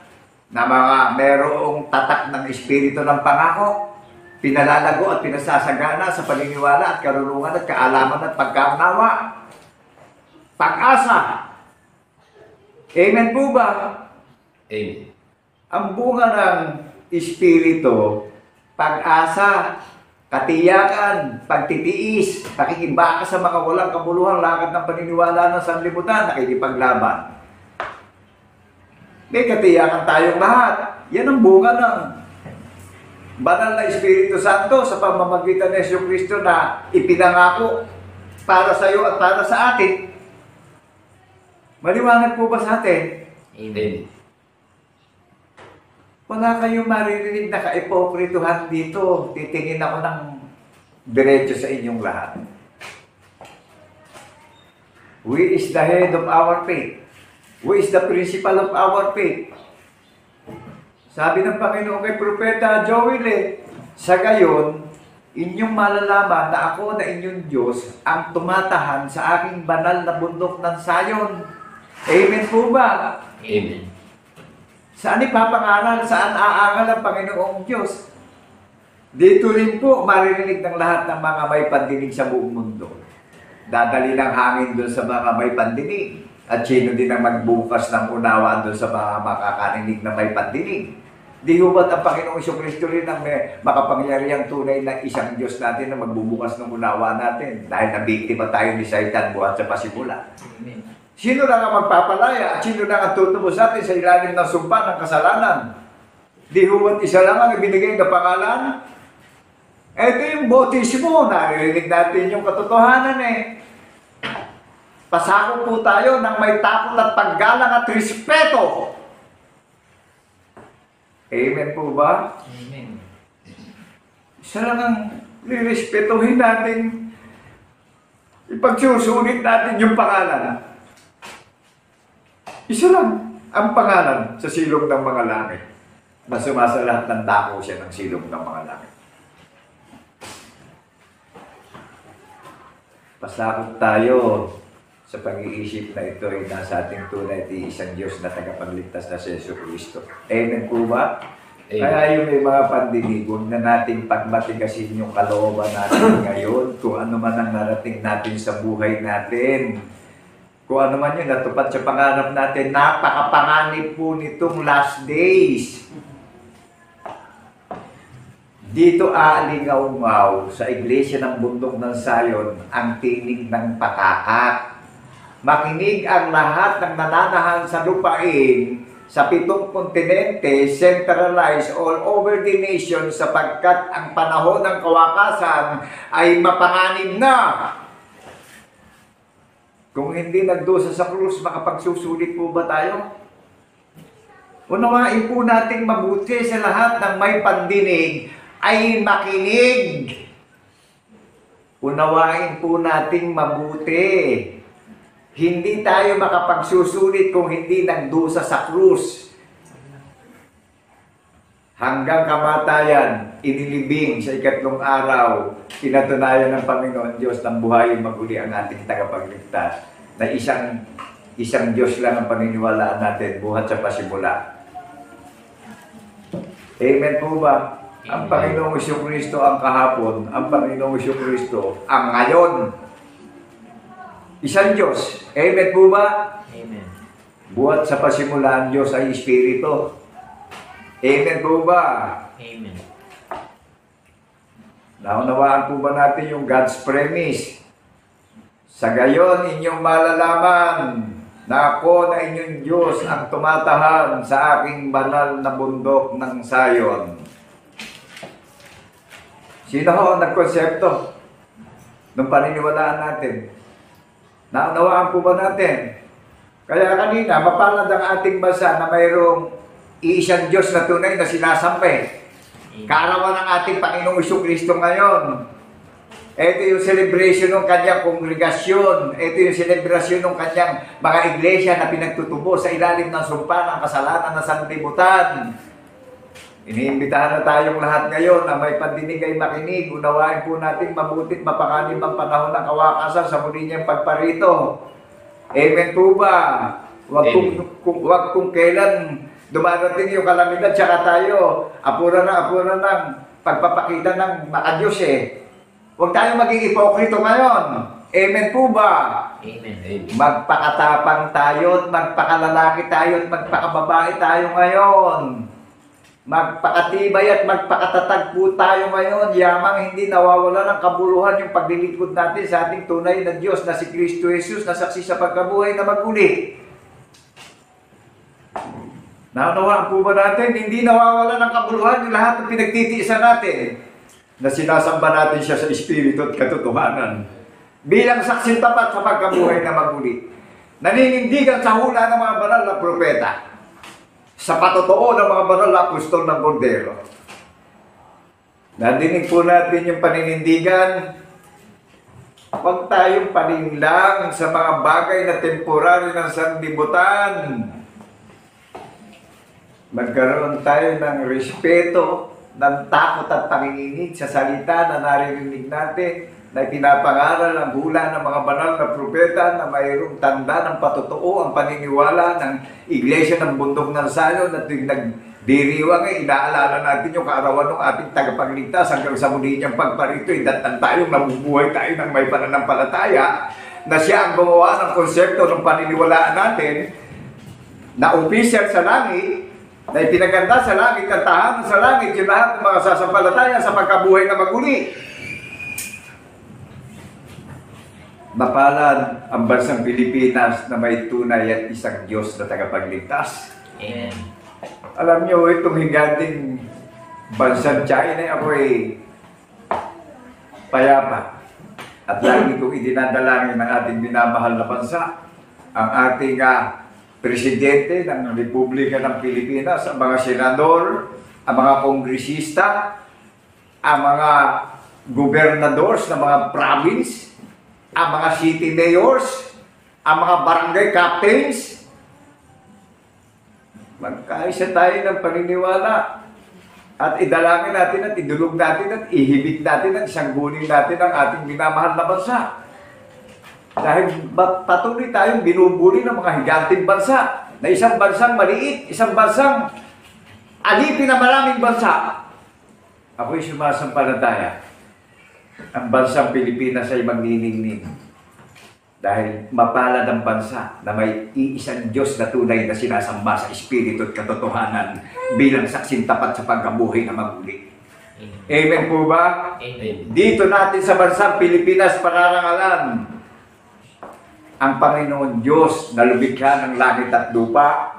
na mga merong tatak ng espiritu ng pangako, pinalalago at pinasasagana sa paniniwala at karunungan at kaalaman at pagkaunawa. Pag-asa. Amen po ba? Amen. Ang bunga ng espiritu, pag-asa, katiyakan, pagtitiis, pakikibaka sa mga walang kabuluhang lakad ng paniniwala ng sanlibutan, nakikipaglaban. May katiyakan tayong lahat. Yan ang bunga ng banal na Espiritu Santo sa pamamagitan ng Jesucristo na ipinangako para sa iyo at para sa atin. Maliwanag po ba sa atin? Amen. Wala kayong maririnig na kaipokrituhan dito. Titingin ako ng diretso sa inyong lahat. Who is the head of our faith? Who is the principal of our faith? Sabi ng Panginoon kay Propeta Joel, sa gayon, inyong malalaman na ako na inyong Diyos ang tumatahan sa aking banal na bundok ng Sayon. Amen po ba? Amen. Saan ipapangaral? Saan aangal ang Panginoong Diyos? Dito rin po maririnig ng lahat ng mga may pandinig sa buong mundo. Dadali ng hangin doon sa mga may pandinig. At sino din ang magbukas ng unawaan doon sa mga makakarinig na may pandinig. Di hubat ang Panginoong Jesucristo rin ang makapangyarihang tunay na isang Diyos natin na magbubukas ng unawaan natin. Dahil nabiktima tayo ni Satan buhat sa pasimula. Amen. Sino lang ang magpapalaya at sino lang ang tutubos natin sa ilalim ng sumpa ng kasalanan? Di huwat isa lang ang ibinigay na pangalan Ito yung bautismo, naririnig natin yung katotohanan eh. Pasako po tayo ng may takot at paggalang at respeto. Amen po ba? Amen. Isa lang ang lirespetuhin natin, ipagsusulit natin yung pangalan. Isa lang ang pangalan sa silong ng mga langit na sumasalahat ng dako siya ng silong ng mga langit. Pasakot tayo sa pag-iisip na ito ay nasa ating tunay at isang Diyos na tagapagligtas na si Yesu Cristo. Amen po ba? Amen. Kaya yung may mga pandinig, huwag na nating pagmatigasin yung kalooban natin ngayon, kung ano man ang narating natin sa buhay natin. Kung ano man yun, natupad sa pangarap natin, napakapanganib po nitong last days. Dito aalingaw-ngaw sa iglesia ng bundok ng Sayon ang tinig ng pakakak. Makinig ang lahat ng nananahan sa lupain sa 7 kontinente, centralized all over the nation sapagkat ang panahon ng kawakasan ay mapanganib na. Kung hindi nagdusa sa krus, makapagsusulit po ba tayo? Unawain po nating mabuti sa lahat ng may pandinig ay makinig. Unawain po nating mabuti. Hindi tayo makapagsusulit kung hindi nagdusa sa krus. Hanggang kamatayan, inilibing sa 3 araw, pinatunayan ng Panginoon Diyos ng buhayin maguli ang ating tagapagligtas na isang Diyos lang ang paniniwalaan natin buhat sa pasimula. Amen po ba? Ang Panginoong Kristo ang kahapon, ang Panginoong Kristo ang ngayon. Isang Diyos. Amen po ba? Amen. Buhat sa pasimula ang Diyos ay Espiritu. Amen po ba? Amen. Naunawaan po ba natin yung God's premise? Sa gayon, inyong malalaman na ako na inyong Diyos ang tumatahan sa aking banal na bundok ng Sayon. Sino ho ang nagkonsepto ng paniniwalaan natin? Naunawaan po ba natin? Kaya kanina, mapalad ang ating bansa na mayroong iisang Diyos na tunay na sinasampay. Kaarawan ng ating Panginoong Kristo ngayon. Ito yung celebration ng kanyang kongregasyon. Ito yung celebration ng kanyang mga iglesia na pinagtutubo sa ilalim ng sumpa ng kasalanan na sanlibutan. Iniimbitahan na tayong lahat ngayon na may pandinig ay makinig. Unawain po natin mabutit mapanganib ang panahon ng kawakasan sa muli niyang pagparito. Amen po ba? Huwag kung kailan dumarating yung kalamidad, tsaka tayo, apuran ng pagpapakita ng makadiyos eh. Huwag tayo maging ipokrito ngayon. Amen po ba? Amen. Magpakatapang tayo, magpakalalaki tayo, at magpakababae tayo ngayon. Magpakatibay at magpakatatag po tayo ngayon. Yamang hindi nawawala ng kabuluhan yung paglilingkod natin sa ating tunay na Diyos na si Kristo Jesus na saksi sa pagkabuhay na maguli. Naunawaan po ba natin? Hindi nawawala ng kabuluhan yung lahat ng pinagtitiisan natin na sinasamba natin siya sa Espiritu at katotohanan bilang saksi tapat sa pagkabuhay na maguli. Naninindigan sa hula ng mga banal na propeta sa patotoo ng mga banal na apostol ng Kordero. Nadinig po natin yung paninindigan. Huwag tayong palinlang sa mga bagay na temporary ng sanlibutan. Magkaroon tayo ng respeto, ng takot at panginginig sa salita na naririnig natin, na pinapangaral ang hula ng mga banal na propeta na mayroong tanda ng patotoo ang paniniwala ng iglesia ng bundok ng Sayon at yung nagdiriwang ay inaalala natin yung kaarawan ng ating tagapagligtas hanggang sa muli niyang pagparito. Datan tayong nabubuhay tayo ng may pananampalataya na siya ang gumawa ng konsepto ng paniniwalaan natin na opisyal sa langit, na ipinaganda sa langit at tahanan sa langit yung lahat ng mga sasampalataya sa pagkabuhay na maguli. Mapalad ang bansang Pilipinas na may tunay at isang Diyos na tagapagligtas. Amen. Alam niyo, itong higanting bansang China, ako payapa. At lagi kong idinadalangin ng ating minamahal na bansa, ang ating Presidente ng Republika ng Pilipinas, ang mga senador, ang mga kongresista, ang mga gobernadors ng mga province, ang mga city mayors, ang mga barangay captains. Magkaisa tayo ng paniniwala at idalangin natin at idulog natin at ihibig natin at isanggunin natin ang ating minamahal na bansa. Dahil patuloy tayong binubuli ng mga higanting bansa na isang bansang maliit, isang bansang alipin na maraming bansa. Ako'y sumasampalataya. Ang bansang Pilipinas ay magniningning. Dahil mapalad ang bansa na may iisang Diyos na tunay na sinasamba sa Espiritu at katotohanan bilang saksing tapat sa pagkabuhay na maguli. Amen po ba? Amen. Dito natin sa bansang Pilipinas pararangalan ang Panginoon Diyos na lumikha ng langit at lupa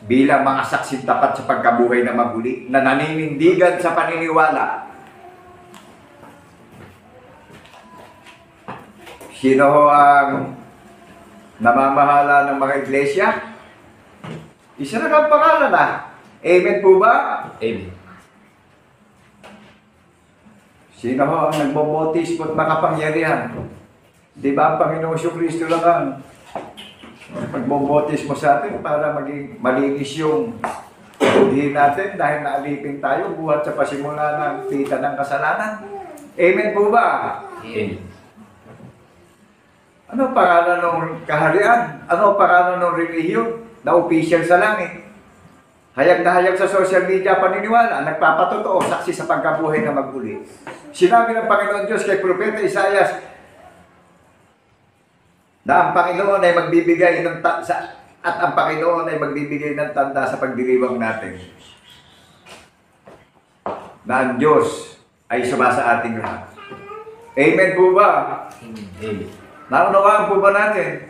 bilang mga saksing tapat sa pagkabuhay na maguli na naninindigan sa paniniwala. Sino ho ang namamahala ng mga iglesia? Isa na ang pangalan Amen po ba? Amen. Sino ho ang nagbobotismo at makapangyarihan? Di ba ang Panginoong Kristo lang ang magbobotismo sa atin para maging malinis yung buhay natin dahil naalipin tayo buhat sa pasimula ng tita ng kasalanan? Amen po ba? Amen. Ano pangalan ng kaharian? Ano pangalan ng relihiyon na official sa langit? Hayag na hayag sa social media paniniwala, nagpapatotoo, saksi sa pagkabuhay na maguli. Sinabi ng Panginoon Diyos kay Propeta Isaias na ang Panginoon ay magbibigay ng at ang Panginoon ay magbibigay ng tanda sa pagdiriwang natin. Na ang Diyos ay suma sa ating lahat. Amen po ba? Amen. Naunawaan po ba natin?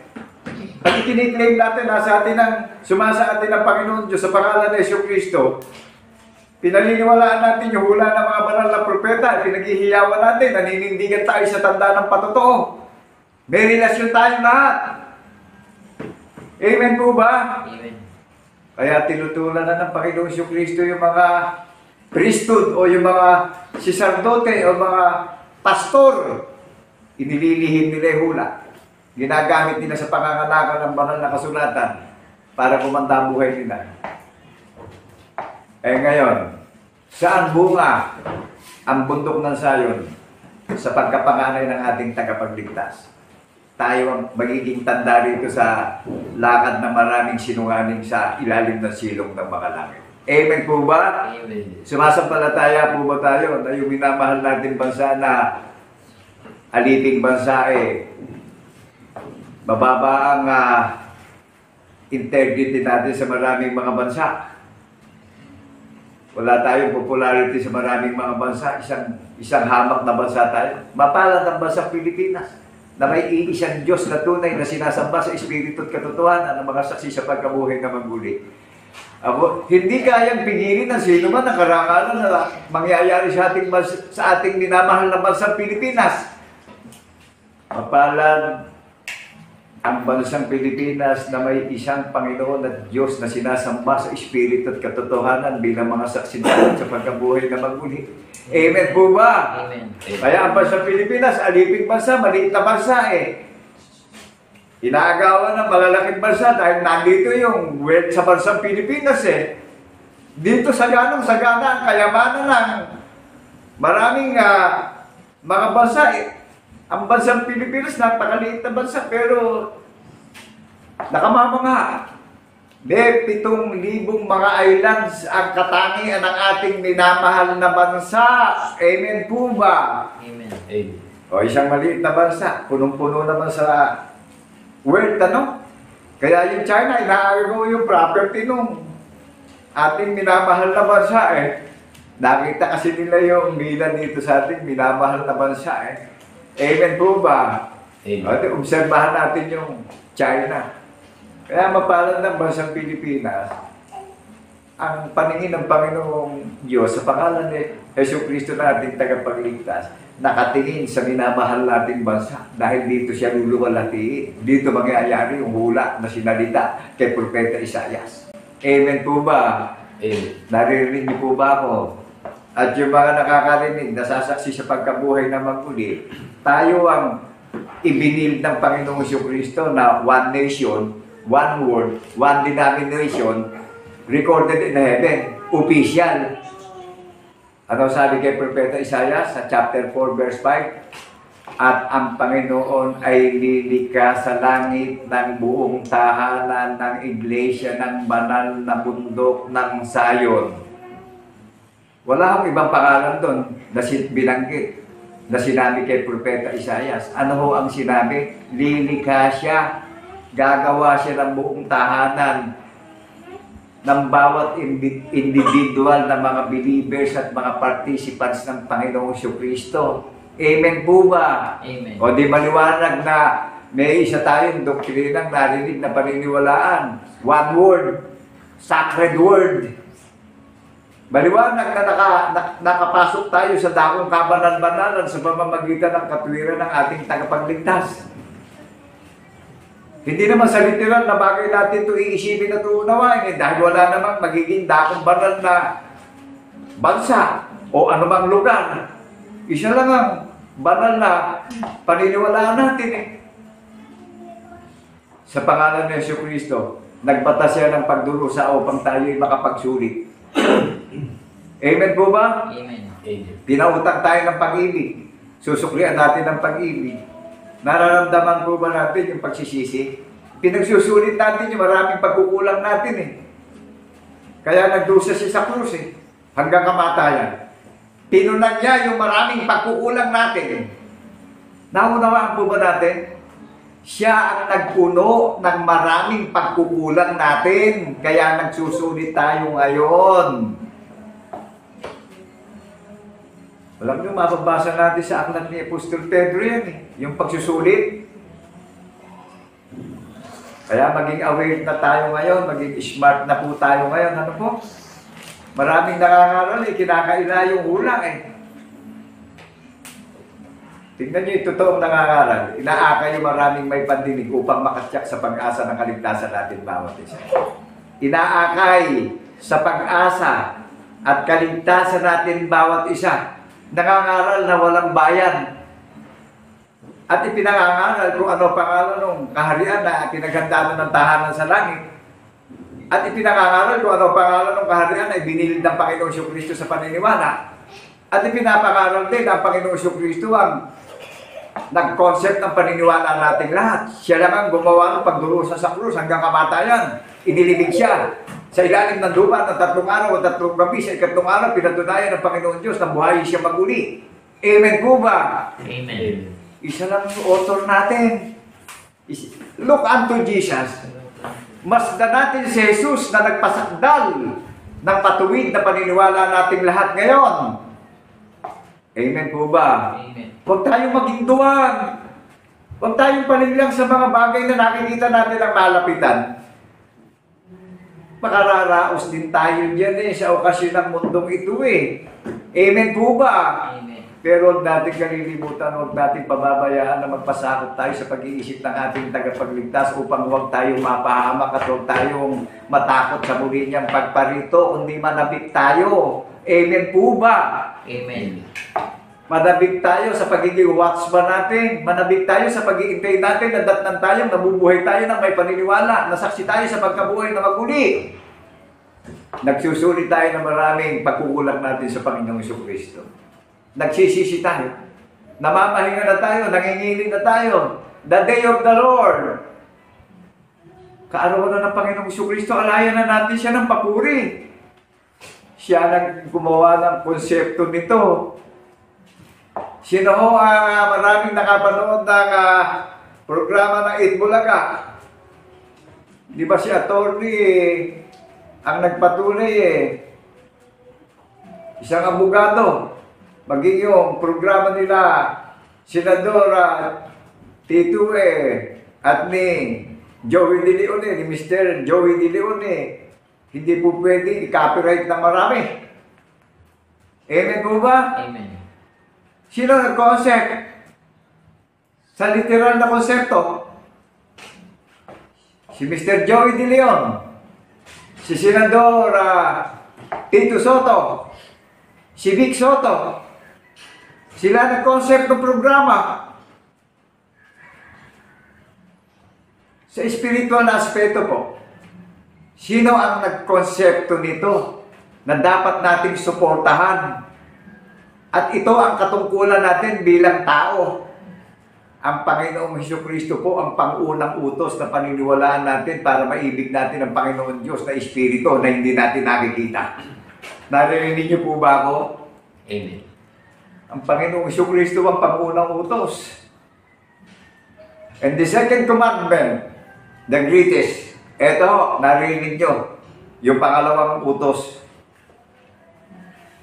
Pag ikiniklaim natin, nasa atin ang sumasa atin ang Panginoon Diyos sa pangalan ng Jesucristo, pinaliniwalaan natin yung hula ng mga banal na propeta, pinaghihiyawan natin, naninindigan tayo sa tanda ng patotoo. May relasyon tayong lahat. Amen po ba? Amen. Kaya tinutulan na ng Panginoong Jesucristo yung mga priesthood o yung mga siserdote o mga pastor. Inililihim nila yung hula. Ginagamit nila sa pangangalakan ng banal na kasulatan para kumanda ang buhay nila. Ngayon, saan bunga ang bundok ng Sayon sa pagkapanganay ng ating tagapagligtas? Tayo ang magiging tanda rito sa lakad na maraming sinungaling sa ilalim ng silong ng mga langit. Amen po ba? Amen. Sumasampalataya po ba tayo na yung minamahal natin bansa na aliping bansa mababa ang integrity natin sa maraming mga bansa. Wala tayong popularity sa maraming mga bansa. Isang hamak na bansa tayo. Mapalad ang bansa Pilipinas na may iisang Diyos na tunay na sinasamba sa Espiritu at katotohanan ng mga saksi sa pagkabuhay na maguli. Hindi kayang pigilin ng sino man ang karangalan na mangyayari sa ating minamahal na bansang Pilipinas. Mapalad ang bansang Pilipinas na may isang Panginoon at Diyos na sinasamba sa Espiritu at katotohanan bilang mga saksi sa pagkabuhay na maguli. Amen po ba? Amen. Kaya ang bansang Pilipinas, aliping bansa, maliit na bansa Inaagawan ng malalaking bansa dahil nandito yung wealth sa bansang Pilipinas Dito saganang-sagana ang kayamanan ng maraming mga bansa Ang bansang Pilipinas, napakaliit na bansa, pero nakamamanga. May 7,000 mga islands ang katangian ng ating minamahal na bansa. Amen po ba? Amen. Amen. O isang maliit na bansa, punong-puno naman sa world, Kaya yung China, inaagaw yung property nung ating minamahal na bansa Nakita kasi nila yung bilan dito sa ating minamahal na bansa Amen po ba? Amen. Obserbahan natin yung China. Kaya mapalad ng bansang Pilipinas, ang paningin ng Panginoong Diyos sa pangalan ni Jesucristo na ating tagapagligtas, nakatingin sa minamahal nating bansa dahil dito siya luluwalhatiin. Dito mangyayari yung hula na sinalita kay Propeta Isaias. Amen po ba? Naririnig niyo po ba ako? At yung mga nakakarinig, nasasaksi sa pagkabuhay na magmuli, tayo ang ibinil ng Panginoong Kristo na one nation, one word, one denomination, recorded in heaven, official. Ano sabi kay Propeta Isaias sa chapter 4 verse 5? At ang Panginoon ay lilikha sa langit ng buong tahanan ng iglesia ng banal na bundok ng Sayon. Wala akong ibang pangalan doon na binanggit na sinabi kay Propeta Isaias. Ano ho ang sinabi? Lilikha siya. Gagawa siya ng buong tahanan ng bawat individual na mga believers at mga participants ng Panginoong Kristo. Amen po ba? Amen. O di maliwanag na may isa tayong doktrinang narinig na paniniwalaan. One word. Sacred word. Maliwanag na nakapasok tayo sa dakong kabanan-banalan sa pamamagitan ng katwiran ng ating tagapagligtas. Hindi naman sa literal na bagay natin ito iisipin at uunawain dahil wala namang magiging dakong banal na bansa o anumang lugar. Isa lang ang banal na paniniwalaan natin Sa pangalan ng Jesucristo, nagbata siya ng pagdurusa upang tayo'y makapagsulit. Amen po ba? Amen. Pinautang tayo ng pag-ibig. Susuklian natin ng pag-ibig. Nararamdaman po ba natin yung pagsisisi? Pinagsusulit natin yung maraming pagkukulang natin eh. Kaya nagdusa siya sa krus eh. Hanggang kamatayan. Pinunan niya yung maraming pagkukulang natin eh. Naunawaan po ba natin? Siya ang nagpuno ng maraming pagkukulang natin. Kaya nagsusulit tayo ngayon. Alam niyo, mababasa natin sa aklat ni Apostol Pedro yan eh. Yung pagsusulit. Kaya maging aware na tayo ngayon, maging smart na po tayo ngayon. Ano po? Maraming nangangaral eh, kinakaila yung ulang eh. Tingnan niyo yung totoong nangangaral. Inaakay yung maraming may pandinig upang makatyak sa pag-asa ng kaligtasan natin bawat isa. Inaakay sa pag-asa at kaligtasan natin bawat isa. Nangangaral na walang bayan. At ipinangangaral kung ano pangalan ng kaharian na pinaghandaan ng tahanan sa langit. At ipinangangaral kung ano pangalan ng kaharian na ibinilid ng Panginoong Jesucristo sa paniniwala. At ipinapangaral din ang Panginoong Jesucristo ang nag-concept ng paniniwala nating lahat. Siya lang ang gumawa ng pagdurusa sa krus hanggang kamatayan. Inilibig siya sa ilalim ng lupa ng 3 araw o 3 gabi. Sa 3 araw, pinatunayan ng Panginoon Diyos na buhayin siya maguli. Amen po ba? Amen. Isa lang yung author natin. Look unto Jesus. Masdan natin si Jesus na nagpasakdal ng patuwid na paniniwala nating lahat ngayon. Amen po ba? Amen. Huwag tayong maging duwag. Huwag tayong paniglang sa mga bagay na nakikita natin ang malapitan. Makararaos din tayo dyan eh sa okasyon ng mundong ito eh. Amen po ba? Amen. Pero huwag natin kalilimutan, huwag natin pababayaan na magpasakop tayo sa pag-iisip ng ating tagapagligtas upang huwag tayong mapahamak at huwag tayong matakot sa muli niyang pagparito, kundi manabik tayo. Amen po ba? Amen. Manabik tayo sa pagiging watchman natin. Manabik tayo sa pag-iintay natin na datnan tayong nabubuhay tayo ng may paniniwala. Nasaksi tayo sa pagkabuhay na maguli. Nagsusulit tayo ng maraming pagkukulang natin sa Panginoong Jesucristo. Nagsisisi tayo. Namamahinga na tayo. Nangingiling na tayo. The day of the Lord. Kaarawan na ng Panginoong Jesucristo. Alayan na natin siya ng papuri. Siya nang gumawa ng konsepto nito. Sino ho ang maraming nakapanood ng programa ng Itbulaga? Di ba si attorney ang nagpatuloy isang abogado. Maging yung programa nila, Senadora Tito at ni Joey De Leon, ni Mr. Joey De Leon, hindi po pwede i-copyright ng marami. Amen po ba? Amen. Sino nag-concept? Sa literal na konsepto, si Mr. Joey De Leon, si Senador Tito Soto, si Vic Soto, sila nag-concept ng programa. Sa spiritual na aspeto po, sino ang nag-konsepto nito na dapat nating suportahan? At ito ang katungkulan natin bilang tao. Ang Panginoong Hesukristo po ang pangunang utos na paniniwalaan natin para maibig natin ang Panginoon Diyos na Espiritu na hindi natin nakikita. Narinig niyo po ba ako? Amen. Ang Panginoong Hesukristo ang pangunang utos. And the second commandment, the greatest, eto, narinig niyo, yung pangalawang utos,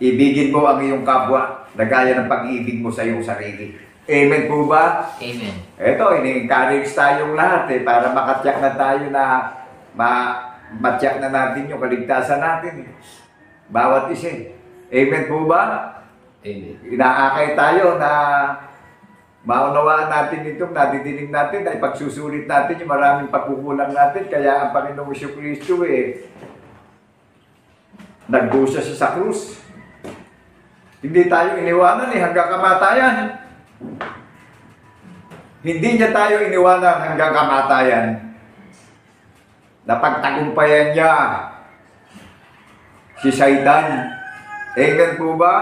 ibigin mo ang iyong kapwa na gaya ng pag-ibig mo sa iyong sarili. Amen po ba? Amen. Ito, ini-encourage tayong lahat para makatyak na tayo na matyak na natin yung kaligtasan natin. Bawat isa. Amen po ba? Amen. Inaakay tayo na maunawaan natin itong nadidinig natin ay pagsusulit natin yung maraming pagkukulang natin. Kaya ang Panginoong Jesucristo nagdusa siya sa krus. Hindi tayo iniwanan hanggang kamatayan. Hindi niya tayo iniwanan hanggang kamatayan. Napagtagumpayan niya si Satan. Amen po ba?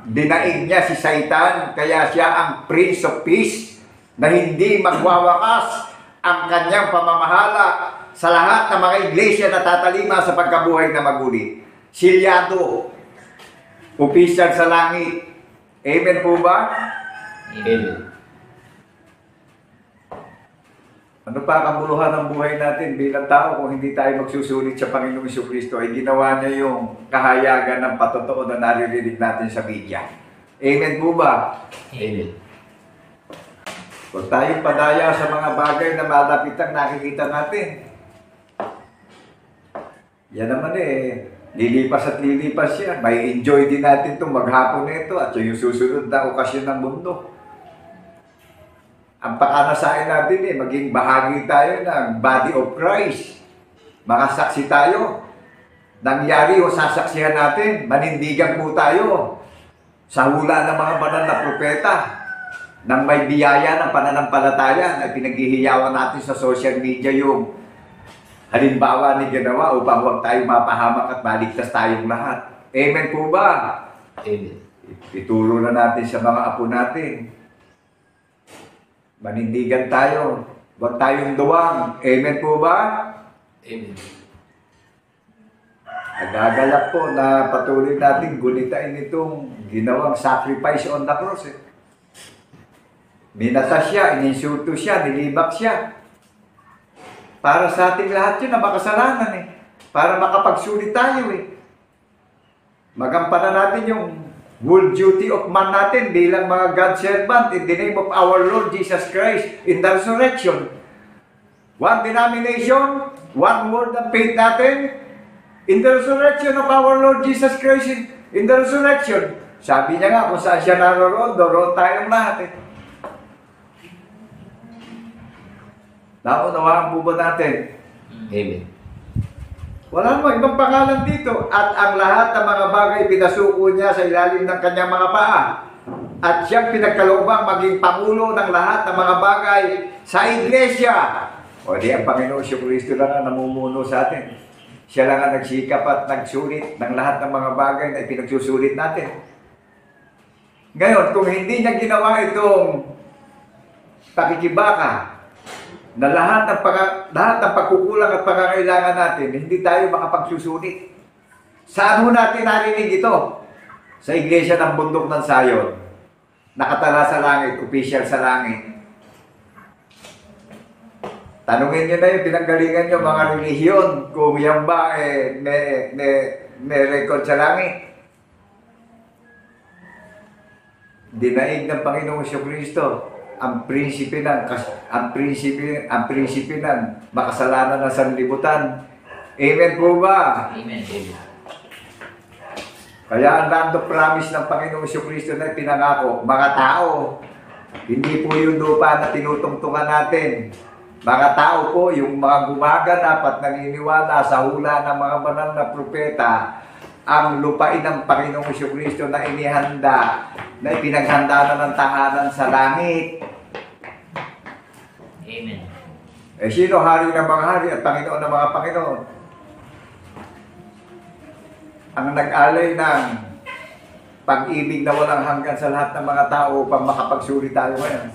Dinaig niya si Satan, kaya siya ang Prince of Peace na hindi magwawakas ang kanyang pamamahala sa lahat ng mga iglesia na tatalima sa pagkabuhay na maguli. Silyado, opisyal sa langit. Amen po ba? Amen. Ano pa ang kabuluhan ng buhay natin bilang tao kung hindi tayo magsusulit sa Panginoong Jesucristo ay ginawa niya yung kahayagan ng patotoo na naririnig natin sa media. Amen po ba? Amen. Huwag tayong padaya sa mga bagay na malapit ang nakikita natin. Yan naman lilipas at lilipas yan. May enjoy din natin itong maghapon nito at yung susunod na okasyon ng mundo. Ang pakanasain natin maging bahagi tayo ng body of Christ. Makasaksi tayo. Nangyari o sasaksihan natin, manindigan po tayo sa hula ng mga banal na propeta. Nang may biyaya ng pananampalataya na pinaghihiyawan natin sa social media yung halimbawa ni ginawa upang huwag tayong mapahamak at maligtas tayong lahat. Amen po ba? Amen. Ituro na natin sa mga apo natin. Manindigan tayo. Huwag tayong duwang. Amen po ba? Amen. Nagagalak po na patuloy natin gulitain itong ginawang sacrifice on the cross. Minata siya, ininsulto siya, nilibak siya. Para sa ating lahat yun na makasalanan Para makapagsulit tayo Magampanan natin yung whole duty of man natin bilang mga God's servant in the name of our Lord Jesus Christ in the resurrection. One denomination, one word of faith natin in the resurrection of our Lord Jesus Christ in the resurrection. Sabi niya nga kung saan siya naroon, doon tayong lahat Naunawaan po ba natin? Amen. Wala mo, ibang pangalan dito. At ang lahat ng mga bagay pinasuko niya sa ilalim ng kanyang mga paa. At siyang pinagkaloobang maging pangulo ng lahat ng mga bagay sa iglesia. O di ang Panginoon Jesucristo lang ang namumuno sa atin. Siya lang ang nagsikap at nagsulit ng lahat ng mga bagay na ipinagsusulit natin. Ngayon, kung hindi niya ginawa itong pakikibaka, na lahat ng pagkukulang at pangangailangan natin, hindi tayo makapagsusulit. Saan ho natin narinig ito? Sa iglesia ng bundok ng Sayon. Nakatala sa langit, opisyal sa langit. Tanungin nyo na yung pinanggalingan nyo mga relihiyon kung yan ba may record sa langit. Dinaig ng Panginoong Jesucristo ang prinsipe ng makasalanan ng sanlibutan. Amen po ba? Amen. Amen. Kaya ang land of promise ng Panginoong Kristo na pinangako, mga tao, hindi po yung lupa na tinutungtungan natin. Mga tao po, yung mga gumaganap at naniniwala sa hula ng mga banal na propeta, ang lupain ng Panginoong Kristo na inihanda, na ipinaghanda na ng tahanan sa langit. Amen. Eh sino hari ng mga hari at Panginoon ng mga Panginoon? Ang nag-alay ng pag-ibig na walang hanggan sa lahat ng mga tao upang makapagsuri tayo ngayon.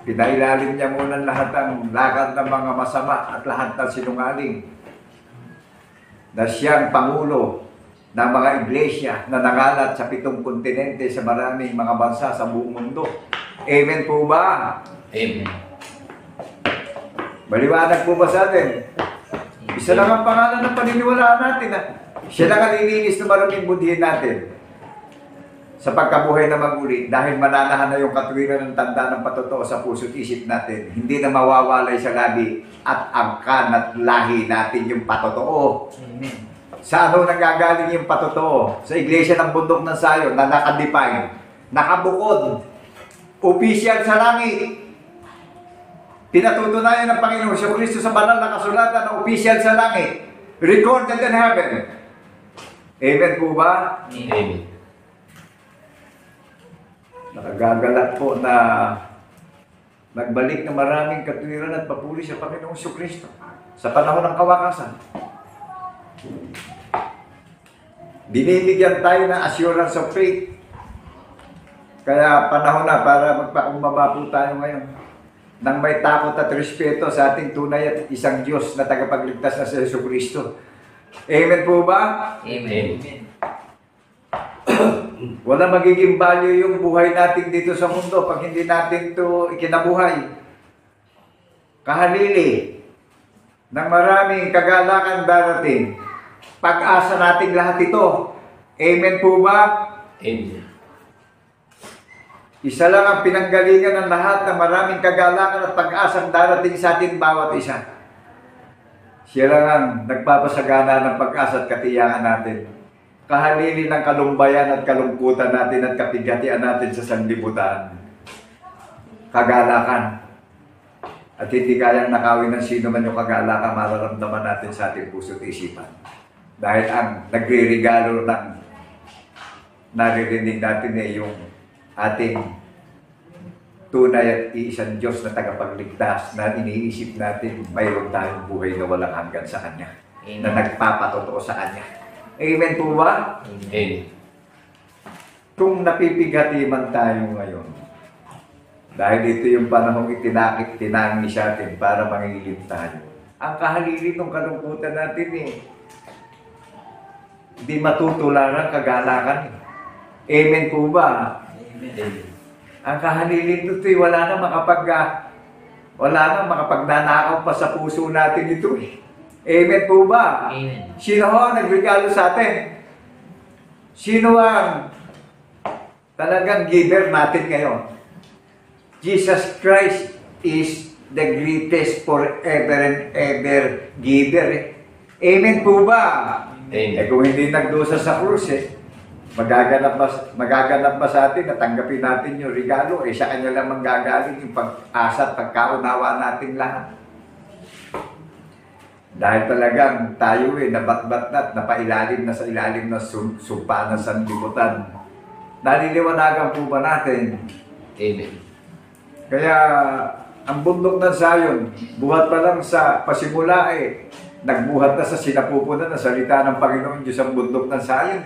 Pinailalim niya muna lahat ng lakad ng mga masama at lahat ng sinungaling, na siyang Pangulo ng mga iglesia na nangalat sa 7 kontinente sa maraming mga bansa sa buong mundo. Amen po ba? Amen. Maliwanag po ba sa atin? Isa lang ang pangalan ng paniniwalaan natin. Siya lang ang nilinis na maraming budhiin natin sa pagkabuhay na maguli, dahil mananahan na yung katuwiran ng tanda ng patotoo sa puso't isip natin. Hindi na mawawalay sa labi at angkan at lahi natin yung patotoo. Amen. Sa ano nanggagaling yung patotoo? Sa iglesia ng bundok ng Sayon na nakadefine, nakabukod, opisyal sa langit. Pinatutunayan ng Panginoon Kristo sa banal na kasulatan na opisyal sa langit. Recorded in heaven. Amen po ba? Amen. Nakagagalak po na nagbalik na maraming katwiran at papuri sa Panginoong Kristo sa panahon ng kawakasan. Binibigyan tayo ng assurance of faith. Kaya panahon na para magpakumbaba po tayo ngayon nang may takot at respeto sa ating tunay at isang Diyos na tagapagligtas na si Kristo. Amen po ba? Amen. Wala magiging value yung buhay natin dito sa mundo pag hindi natin ito ikinabuhay. Kahalili ng maraming kagalakan darating. Pag-asa nating lahat ito. Amen po ba? Amen. Isa lang ang pinanggalingan ng lahat ng maraming kagalakan at pag-asang darating sa atin bawat isa. Siya lang ang nagpapasagana ng pag-asa at katiyakan natin. Kahalili ng kalumbayan at kalungkutan natin at kapigatian natin sa sanlibutan. Kagalakan. At hindi kayang nakawin ng sino man yung kagalakan mararamdaman natin sa ating puso't isipan. Dahil ang nagre-regalo ng naririnig natin ay yung ating tunay at iisang Diyos na tagapagligtas na iniisip natin mayroon tayong buhay na walang hanggan sa Kanya. Amen. Na nagpapatotoo sa Kanya. Amen po ba? Amen. Kung napipigati man tayo ngayon, dahil ito yung panahong tinangi sa atin para mangilim tayo. Ang kahalili ng kalungkutan natin hindi matutularan kagalakan. Amen po ba? Amen. Ang kahalili nito wala na makapagnanakaw pa sa puso natin ito Amen po ba? Amen. Sino ho nagregalo sa atin? Sino ang talagang giver natin ngayon? Jesus Christ is the greatest forever and ever giver. Amen po ba? Amen. Kung hindi nagdusa sa krus magaganap ba sa atin na tanggapin natin yung regalo? Sa kanya lang manggagaling yung pag-asa at pagkaunawa natin lahat. Dahil talagang tayo nabatbat na at napailalim na sa ilalim ng sumpa ng sanlibutan. Naliliwanagan po ba natin? Amen. Kaya ang bundok ng Sayon, buhat pa lang sa pasimula nagbuhat na sa sinapupunan ng salita ng Panginoon Diyos ang bundok ng Sayon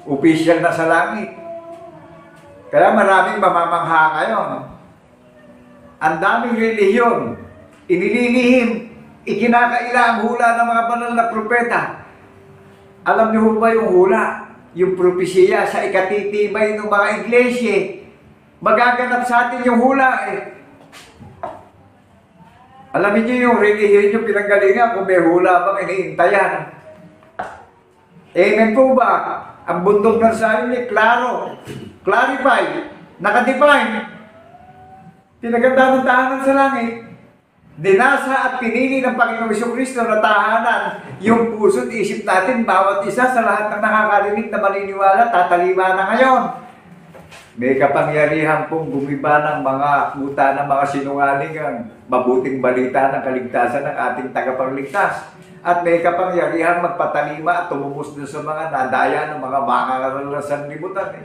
Opisyal na sa langit. Kaya maraming mamamangha ngayon. Ang daming relihiyon, inililihim, ikinakaila ang hula ng mga banal na propeta. Alam niyo ba yung hula? Yung propesiya sa ikatitibay ng mga iglesia. Magaganap sa atin yung hula Alamin niyo yung relihiyon yung pinanggalingan kung may hula bang iniintayan. Amen po ba? Ang bundok ng Sayon klaro, clarified, nakadefine. Pinaganda ng tahanan sa langit. Dinasa at pinili ng Panginoong Jesucristo na tahanan yung puso't isip natin, bawat isa sa lahat ng nakakarinig na maniniwala, tatalima na ngayon. May kapangyarihan pong gumiba ng mga kuta ng mga sinungaling ang mabuting balita ng kaligtasan ng ating tagapagligtas. At may kapangyarihan magpatalima at tumubos doon sa mga nadaya ng mga makakarasan libutan.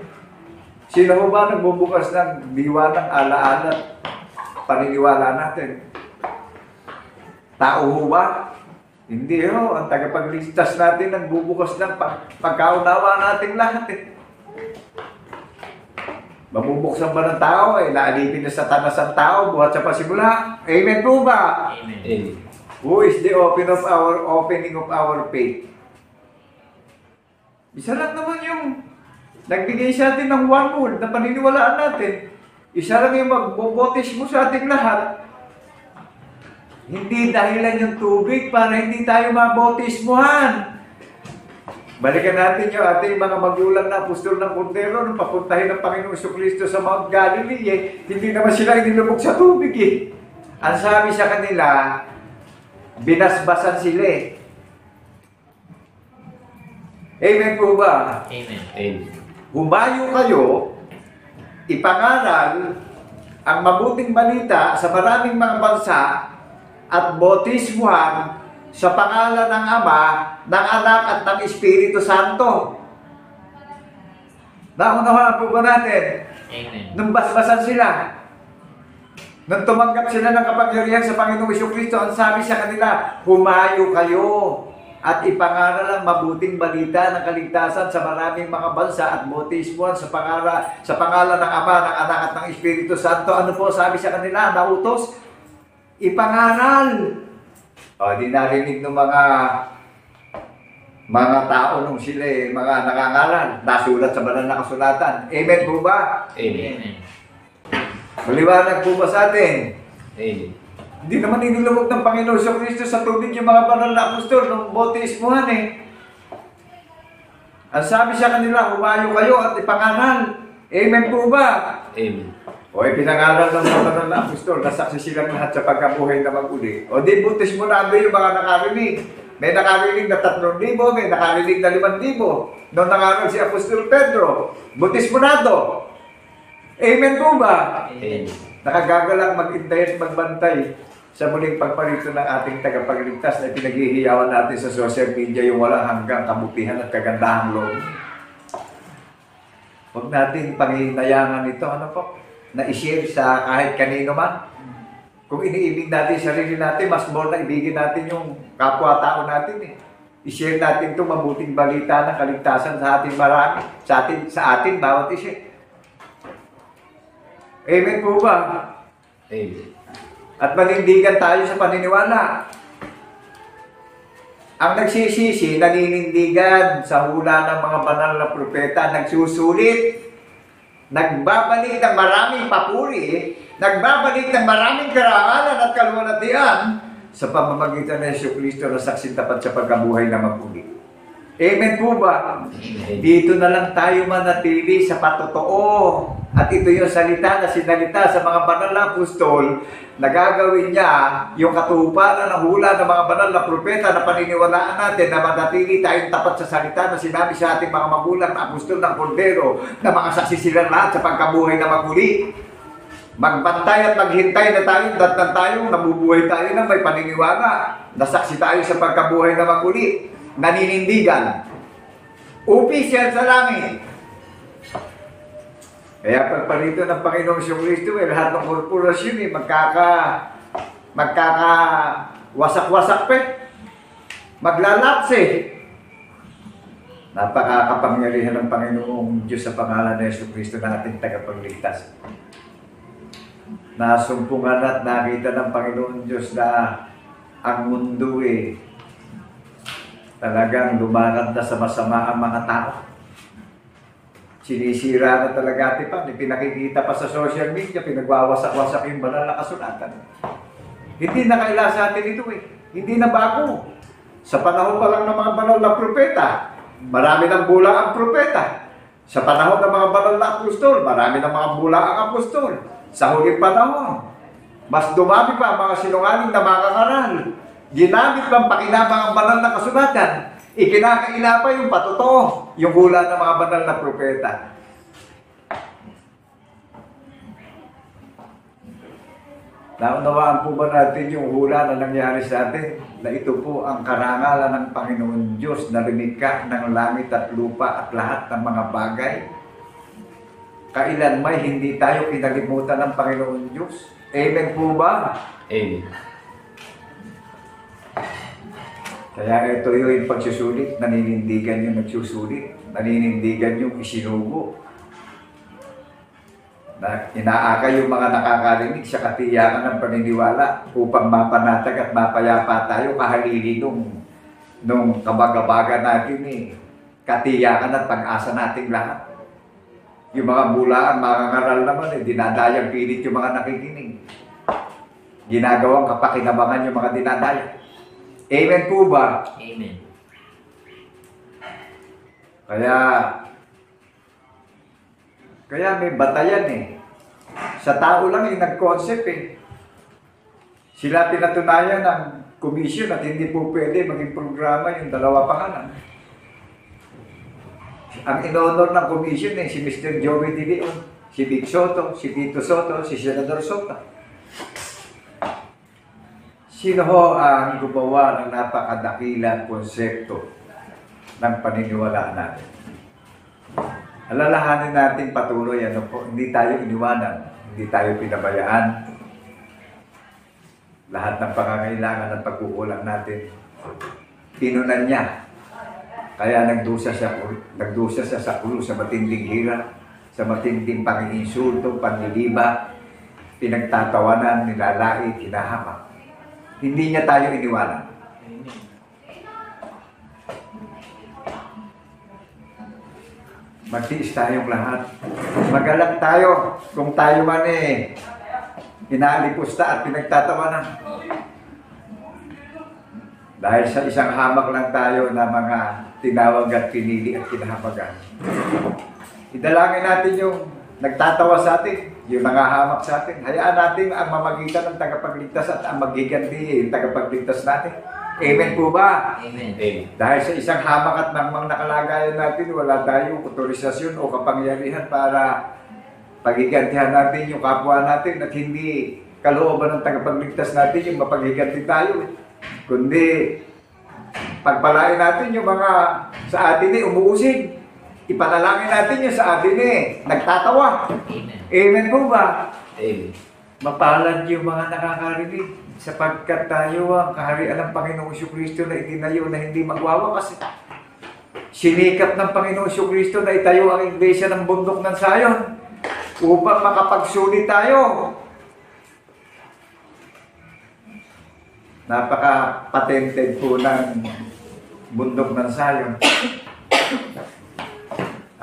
Sino mo ba nagbubukas ng diwa ng alaala at paniniwala natin? Tao ho ba? Hindi ho. Ang tagapagligtas natin ang bubukas ng pagkaunawa natin lahat Mabubuksan ba ng tao? Naalipin na sa tanas ng tao, buhat sa pasimula. Amen po ba? Amen. Who is the opening of our faith? Isa lang naman yung nagbigay sa atin ng one word na paniniwalaan natin. Isa lang yung magbobotis mo sa ating lahat. Hindi dahilan yung tubig para hindi tayo mabotismuhan. Balikan natin yung ating mga magulang na apostol ng Kordero nung papuntahin ng Panginoong Jesucristo sa Mount Galilee. Hindi naman sila inilubog sa tubig Ang sabi sa kanila, binasbasan sila Amen po ba? Amen. Humayo kayo, ipangaral ang mabuting balita sa maraming mga bansa at botismuhan sa pangalan ng Ama, ng Anak at ng Espiritu Santo. Naunawaan po ba natin? Amen. Nung basbasan sila, nung tumanggap sila ng kapangyarihan sa Panginoong Jesucristo, ang sabi sa kanila, humayo kayo at ipangaral ang mabuting balita ng kaligtasan sa maraming mga bansa at botismuhan sa pangalan ng Ama, ng Anak at ng Espiritu Santo. Ano po sabi sa kanila? Nautos? Ipangaral. Di narinig ng mga tao nung sila mga nangangaral. Nasulat sa banal na kasulatan. Amen po ba? Amen. Maliwanag po ba sa atin? Amen. Hindi naman inilubog ng Panginoon sa Kristo sa tubig yung mga banal na apostol nung botismuhan Ang sabi sa kanila, humayo kayo at ipangaral. Amen po ba? Amen. O pinangaral ng mga banal na apostol, nasaksi silang lahat sa pagkabuhay na mag-uli. O di botismunado yung mga nakarinig. May nakarinig na 3,000, may nakarinig na 5,000. Nung nangaral si Apostol Pedro, botismunado. Amen po ba? Amen. Nakagagalak mag-intay at magbantay sa muling pagparito ng ating tagapagligtas na pinaghihiyawan natin sa social media yung walang hanggang kabutihan at kagandahang loob. Huwag natin panghihinayangan ito, na i-share sa kahit kanino man. Kung iniibig natin sarili natin, mas more na ibigin natin yung kapwa-tao natin I-share natin itong mabuting balita ng kaligtasan sa ating marami, sa atin bawat isa. Amen po ba? Amen. At manindigan tayo sa paniniwala. Ang nagsisisi, naninindigan sa hula ng mga banal na propeta, nagsusulit, nagbabalik ng maraming papuri, nagbabalik ng maraming karangalan at kaluwalhatian sa pamamagitan ng Jesucristo na saksing tapat sa pagkabuhay na magpuli. Amen po ba? Amen. Dito na lang tayo manatili sa patotoo. At ito yung salita na sinalita sa mga banal na apostol na gagawin niya yung katuparan ng hula ng mga banal na propeta na paniniwalaan natin na manatili tayong tapat sa salita na sinabi sa ating mga magulang na apostol ng Kordero na mga saksi sila lahat sa pagkabuhay na maguli. Magbantay at maghintay na tayong nabubuhay tayo na may paniniwala. Nasaksi tayo sa pagkabuhay na maguli. Naninindigan. Opisyal sa langit. Kaya pagparito ng Panginoong Jesucristo, lahat ng korporasyon magkakawasak-wasak maglalaps Napakakapangyarihan ng Panginoong Diyos sa pangalan ng Jesucristo na ating tagapagligtas. Nasumpungan at nakita ng Panginoon Diyos na ang mundo talagang lumakad na sa masama ang mga tao. Sinisira na talaga pinakikita pa sa social media, pinagwawasak-wasak yung banal na kasulatan. Hindi na kaila sa atin ito Hindi na bago. Sa panahon pa lang ng mga banal na propeta, marami ng bulang ang propeta. Sa panahon ng mga banal na apostol, marami ng mga bulang ang apostol. Sa huling panahon, Mas dumami pa ang mga sinungaling na makangaral. Ginamit pang pakinabang ang banal na kasulatan. Ikinakaila pa yung patotoo, yung hula ng mga banal na propeta. Naunawaan po ba natin yung hula na nangyari sa atin? Na ito po ang karangalan ng Panginoon Diyos na lumikha ng langit at lupa at lahat ng mga bagay. Kailanmay hindi tayo kinalimutan ng Panginoon Diyos. Amen po ba? Amen. Kaya ito yung pagsusulit, naninindigan yung nagsusulit, naninindigan yung isinugo. Na inaakay yung mga nakakarinig sa katiyakan ng paniniwala upang mapanatag at mapayapa tayo kahalili nung kabagabaga natin katiyakan at pag-asa nating lahat. Yung mga bulaan, mga ngaral naman dinadayang pilit yung mga nakikinig. Ginagawang kapakinabangan yung mga dinadaya. Amen po ba? Amen. Kaya may batayan Sa tao lang nag-concept Sila pinatunayan ng komisyon at hindi po pwede maging programa yung dalawa pangalan. Ang in-honor ng komisyon si Mr. Joey De Leon, si Vic Soto, si Tito Soto, si Senador Soto. Sino ho ang gumawa ng napakadakilang konsepto ng paniniwalaan natin? Alalahanin natin patuloy, hindi tayo iniwanan, hindi tayo pinabayaan. Lahat ng pangangailangan at pagkukulang natin, tinunan niya. Kaya nagdusa siya sa ulo, sa matinding hirap, sa matinding panginsulto, panliliba, pinagtatawanan, nilalait, hinahamak. Hindi niya tayo iniwanan. Magtiis tayong lahat. Magalang tayo kung tayo man inalipusta at pinagtatawanan. Dahil sa isang hamak lang tayo na mga tinawag at pinili at kinahabagan. Idalangin natin yung nagtatawa sa atin, yung nangahamak sa atin. Hayaan natin ang mamagitan ng tagapagligtas at ang magiganti yung tagapagligtas natin. Amen po ba? Amen. Amen. Dahil sa isang hamak at nangmang nakalagayan natin, wala tayong otorisasyon o kapangyarihan para pagigantihan natin yung kapwa natin at hindi kalooban ng tagapagligtas natin yung mapaghiganti tayo. Kundi pagpalain natin yung mga sa atin umuusig. Ipanalangin natin yung sa atin nagtatawa. Amen. Amen po ba? Amen. Mapalad yung mga nakakarinig sapagkat tayo ang kaharian ng Panginoong Kristo na itinayo na hindi magwawakas. Sinikap ng Panginoong Kristo na itayo ang iglesia ng bundok ng Sayon upang makapagsulit tayo. Napaka-patented po ng bundok ng Sayon.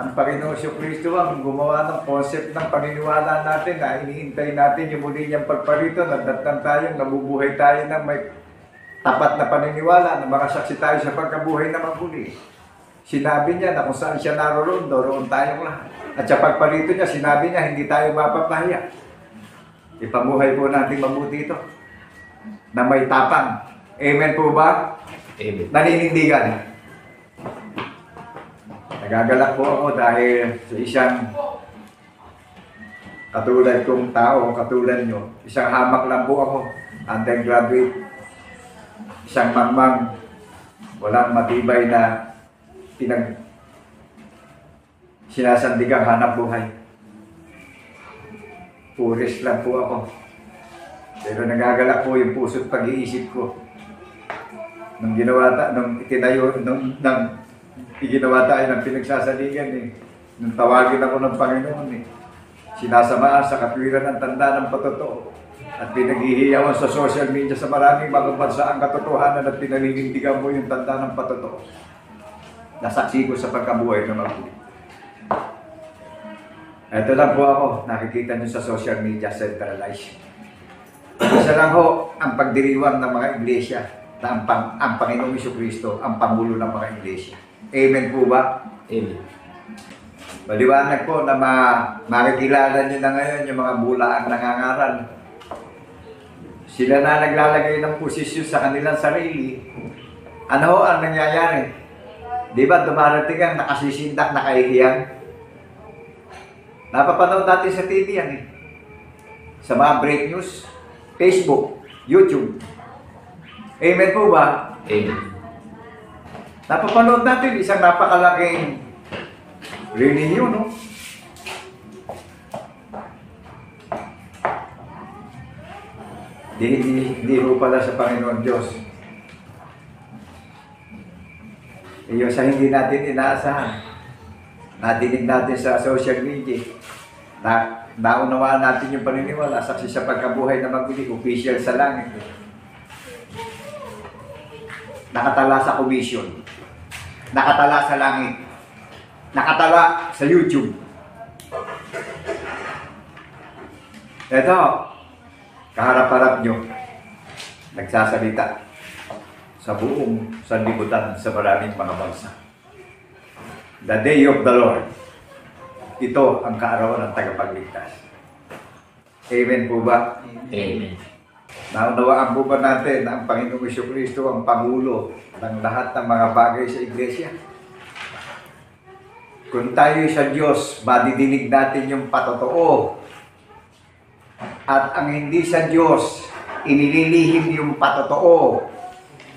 Ang Panginoong Kristo ang gumawa ng concept ng paniniwala natin na iniintay natin yung muli niyang pagparito, nagdatnan tayong nabubuhay tayo ng may tapat na paniniwala, na makasaksi tayo sa pagkabuhay na maguli. Sinabi niya na kung saan siya naroon, doon tayong lahat. At sa pagparito niya, sinabi niya hindi tayo mapapahiya. Ipamuhay po natin mabuti ito na may tapang. Amen po ba? Amen. Naninindigan. Nagagalak po ako dahil sa isang katulad kong tao, katulad nyo. Isang hamak lang po ako, undergraduate. Isang mangmang, walang matibay na sinasandigang hanap buhay. Puris lang po ako. Pero nagagalak po yung puso't pag-iisip ko. Nung ginawa tayo ng pinagsasaligan Nung tawagin ako ng Panginoon Sinasamaan sa katwiran ng tanda ng patotoo. At pinaghihiyawan sa social media sa maraming mga bansa ang katotohanan at pinaninindigan mo yung tanda ng patotoo. Nasaksi ko sa pagkabuhay ng mabuti. Ito lang po ako, nakikita nyo sa social media, centralized. Isa lang ho ang pagdiriwang ng mga iglesia na ang Panginoong Kristo ang Pangulo ng mga iglesia. Amen po ba? Amen. Maliwanag po na makikilala nyo na ngayon yung mga bulaang nangangaral. Sila na naglalagay ng posisyon sa kanilang sarili. Ano ho ang nangyayari? Di ba dumarating ang nakasisindak, nakahihiyan? Napapanood natin sa TV yan eh. Sa mga break news, Facebook, YouTube. Amen po ba? Amen. Napapanood natin isang napakalaking relihiyon, no? Hindi ho pala sa Panginoon Diyos. Iyo sa hindi natin inaasahan. Nadinig natin sa social media. Naunawaan natin yung paniniwala saksi sa pagkabuhay na maguli, official sa langit. Nakatala sa commission. Nakatala sa langit. Nakatala sa YouTube. Ito, kaharap-harap nyo, nagsasalita sa buong sanlibutan sa maraming mga bansa. The day of the Lord. Ito ang kaarawan ng tagapagligtas. Amen po ba? Amen. Naunawaan po ba natin na ang Panginoong Jesucristo ang Pangulo ng lahat ng mga bagay sa Iglesia? Kung tayo sa Diyos, madidinig natin yung patotoo. At ang hindi sa Diyos, inililihim yung patotoo.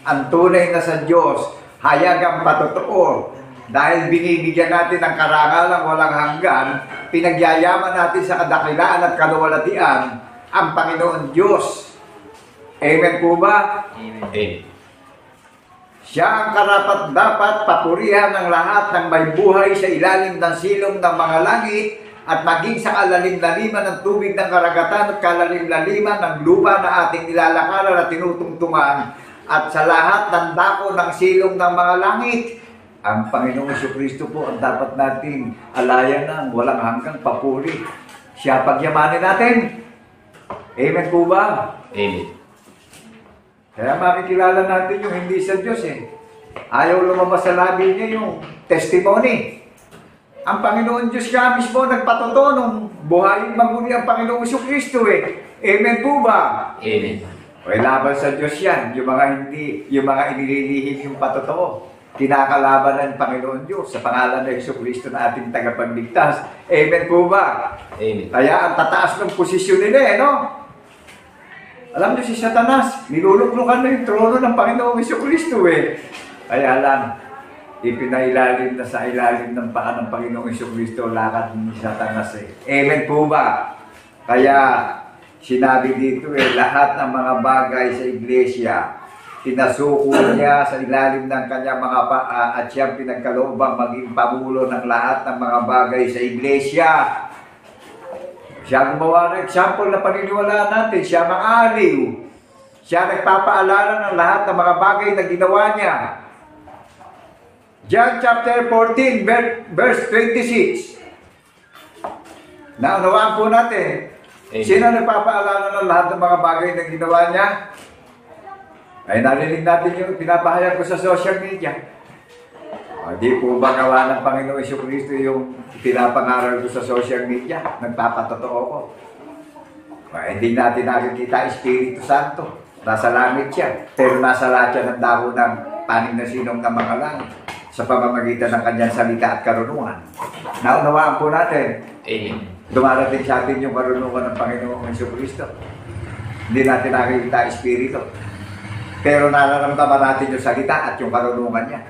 Ang tunay na sa Diyos, hayag ang patotoo. Dahil binibigyan natin ng karangalang walang hanggan, pinagyayaman natin sa kadakilaan at kaluwalhatian ang Panginoon Diyos. Amen po ba? Amen. Siya ang karapat-dapat papurihan ng lahat ng may buhay sa ilalim ng silong ng mga langit at maging sa kalalim-laliman ng tubig ng karagatan at kalalim-laliman ng lupa na ating nilalakaran at tinutungtungan at sa lahat ng dako ng silong ng mga langit. Ang Panginoong Jesucristo po ang dapat nating alayan ng walang hanggang papuri. Siya pagyamanin natin. Amen po ba? Amen. Kaya makikilala natin yung hindi sa Diyos eh. Ayaw lumabas sa labi niya yung testimony. Ang Panginoon Diyos ka mismo nagpatotoo nung buhayin maguli ang Panginoong Jesucristo eh. Amen po ba? Amen. O laban sa Diyos yan, yung mga inililihim yung patotoo. Kinakalaban ng Panginoon Diyos sa pangalan ng Jesucristo na ating tagapagligtas. Amen po ba? Amen. Kaya ang tataas ng posisyon nila eh, no? Alam niyo si Satanas, niluluklukan na yung trono ng Panginoong Jesucristo eh. Kaya lang, ipinailalim na sa ilalim ng paa ng Panginoong Jesucristo lakad ni Satanas eh. Amen po ba? Kaya sinabi dito eh, lahat ng mga bagay sa iglesia, pinasuko niya sa ilalim ng kanyang mga paa at siyang pinagkaloobang maging pamulo ng lahat ng mga bagay sa iglesia. Siya gumawa ng example na paniniwalaan natin. Siya mang-aliw. Siya nagpapaalala ng lahat ng mga bagay na ginawa niya. John chapter 14, verse 26. Naunawaan po natin. Amen. Sino nagpapaalala ng lahat ng mga bagay na ginawa niya? Ay narinig natin yung pinapahayag ko sa social media. Di po ba gawa ng Panginoong Jesucristo yung pinapangaral ko sa social media? Nagpapatotoo ko. Hindi natin nakikita Espiritu Santo. Nasa langit siya. Pero nasa lahat siya ng dako ng paning na sinong ng mga langit sa pamamagitan ng kanyang salita at karunungan. Naunawaan po natin. Amen. Dumarating sa atin yung karunungan ng Panginoong Jesucristo. Hindi natin nakikita Espiritu. Pero nararamdaman natin yung salita at yung karunungan niya.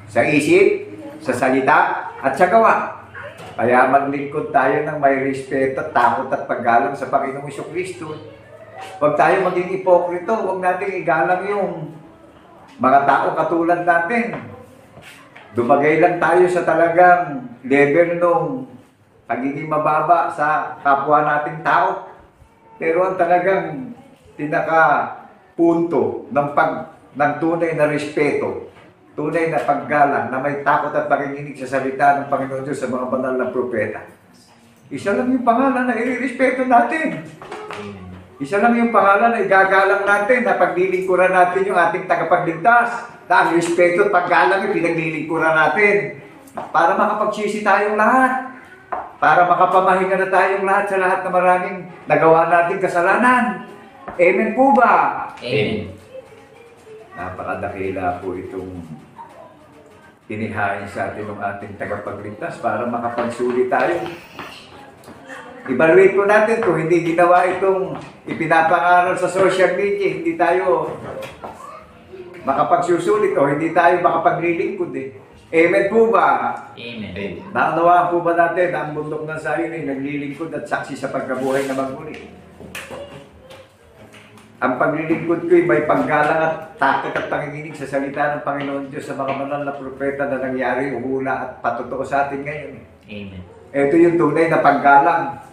Sa isip, sa salita, at sa gawa. Kaya maglingkod tayo ng may respeto, takot at paggalang sa Panginoong Jesucristo. Huwag tayo maging ipokrito, huwag natin igalang yung mga tao katulad natin. Dumagay lang tayo sa talagang level nung pagiging mababa sa kapwa nating tao. Pero ang talagang pinaka-punto ng tunay na respeto, tunay na paggalang na may takot at pakikinig sa salita ng Panginoon Diyos sa mga banal na propeta. Isa lang yung pangalan na i-respeto natin. Isa lang yung pangalan na igagalang natin na paglilingkuran natin yung ating tagapagligtas. Na ang respeto at paggalang yung pinaglilingkuran natin. Para makapagsisi tayong lahat. Para makapamahinga na tayong lahat sa lahat na maraming nagawa nating kasalanan. Amen po ba? Amen. Napakadakila po itong inihain sa atin ng ating tagapagligtas para makapagsuli tayo. Evaluate po natin kung hindi ginawa itong ipinapangaral sa social media, hindi tayo makapagsusulit o hindi tayo makapaglilingkod eh. Amen po ba? Amen. Naunawaan po ba natin ang bundok ng Zion ay naglilingkod at saksi sa pagkabuhay na magmuli? Ang paglilingkod ko'y may paggalang at takot at panginginig sa salita ng Panginoon Diyos sa mga banal na propeta na nangyari, uhula at patotoo sa atin ngayon. Amen. Ito yung tunay na paggalang.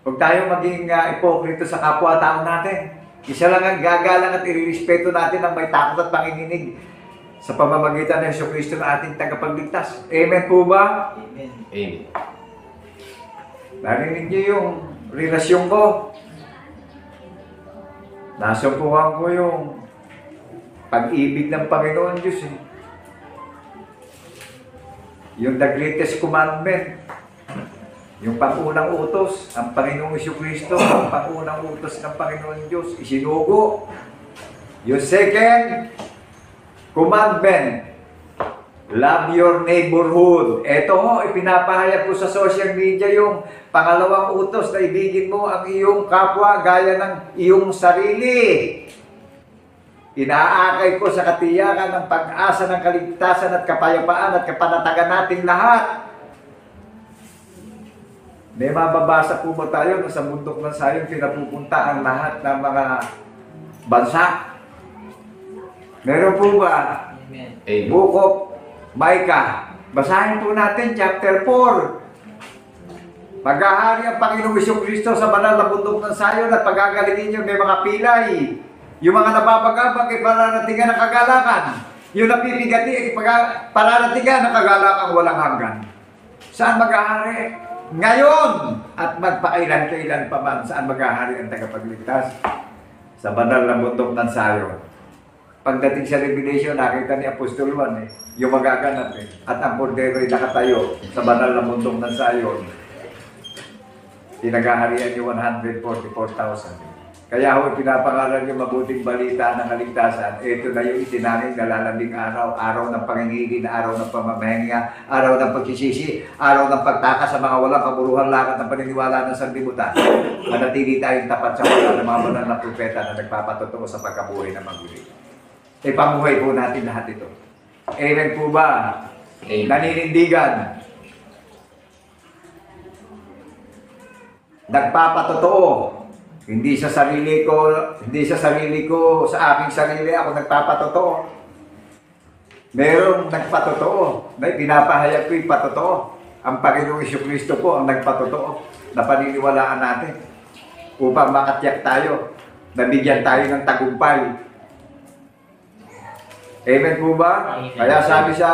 Huwag tayo maging ipokrito sa kapwa-tao natin. Isa lang ang gagalang at irirespeto natin ang may takot at panginginig sa pamamagitan ng Jesucristo na ating tagapagligtas. Amen po ba? Amen. Amen. Narinig niyo yung relasyon ko. Nasumpuhan ko yung pag-ibig ng Panginoon Diyos. Yung the greatest commandment. Yung pang-unang utos, ang Panginoong Jesucristo, ang pang-unang utos ng Panginoon Diyos, isinugo. Yung second commandment, love your neighborhood. Ito ho, ipinapahayag ko sa social media yung pangalawang utos na ibigin mo ang iyong kapwa gaya ng iyong sarili. Inaakay ko sa katiyakan ng pag-asa ng kaligtasan at kapayapaan at kapanatagan nating lahat. May mababasa po ba tayo na sa bundok ng Zion pinapupunta ang lahat ng mga bansa? Meron po ba? Amen. Amen. Book of Micah. Basahin po natin chapter 4. Maghahari ang Panginoong Jesucristo sa banal na bundok ng Zion at pagagalingin niyo may mga pilay. Yung mga nababagabag ay pararatingan ng kagalakan. Yung napipigati ay pararatingan ng kagalakan walang hanggan. Saan maghahari? Ngayon at magpakailan-kailan pa man saan maghahari ang tagapagligtas? Sa banal na bundok ng Zion. Pagdating sa Revelation, nakita ni Apostol Juan yung magaganap at ang kordero ay nakatayo sa banal na bundok ng Zion. Tinagaharian yung 144,000. Kaya ho, pinapangalan yung mabuting balita ng kaligtasan. Ito na yung itinanging na lalabing araw, araw ng pangingili, araw ng pamamahinga, araw ng pagsisisi, araw ng pagtaka sa mga walang kaburuhan lakad ng paniniwala ng sanlibutan. Manatili tayong tapat sa wala ng mga banal na propeta na nagpapatotoo sa pagkabuhay ng maguli. Ipamuhay po natin lahat ito. Amen po ba? Amen. Naninindigan. Nagpapatotoo. Hindi sa sarili ko, sa aking sarili ako nagpapatotoo. Merong nagpatotoo. May pinapahayag ko yung patotoo. Ang Panginoong Jesucristo po ang nagpatotoo na paniniwalaan natin upang makatiyak tayo, nabigyan tayo ng tagumpay. Amen po ba? Amen. Kaya sabi sa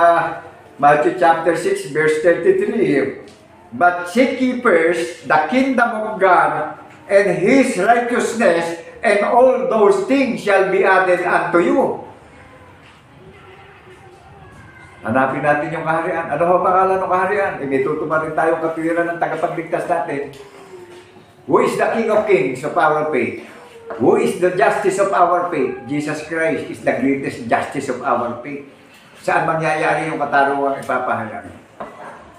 Matthew chapter 6 verse 33, but seek ye first the kingdom of God and His righteousness, and all those things shall be added unto you. Hanapin natin yung kaharian. Ano ho pangalan ng kaharian? May tutuparin tayong katwiran ng tagapagligtas natin. Who is the King of Kings of our faith? Who is the justice of our faith? Jesus Christ is the greatest justice of our faith. Saan mangyayari yung katarungang ipapahayag?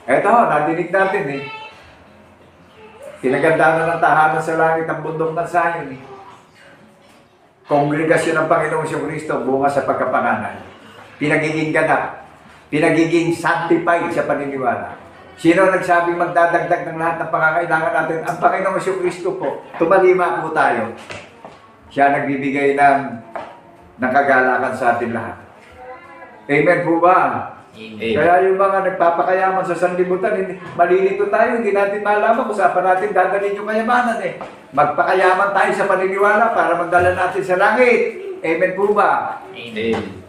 Eto, nadinig natin Pinaganda na ng tahanan sa langit ang bundok ng Zion. Kongregasyon ng Panginoong Jesucristo, bunga sa pagkapangalan. Pinagiging ganap. Pinagiging sanctified sa paniniwala. Sino nagsabing magdadagdag ng lahat ng pangangailangan natin? Ang Panginoong Jesucristo po. Tumalima po tayo. Siya nagbibigay ng kagalakan sa atin lahat. Amen po ba? Amen. Kaya yung mga nagpapakayaman sa sanlibutan, malilito tayo, hindi natin malaman, usapan natin, dadalhin yung kayamanan Magpakayaman tayo sa paniniwala para magdala natin sa langit. Amen po ba? Amen.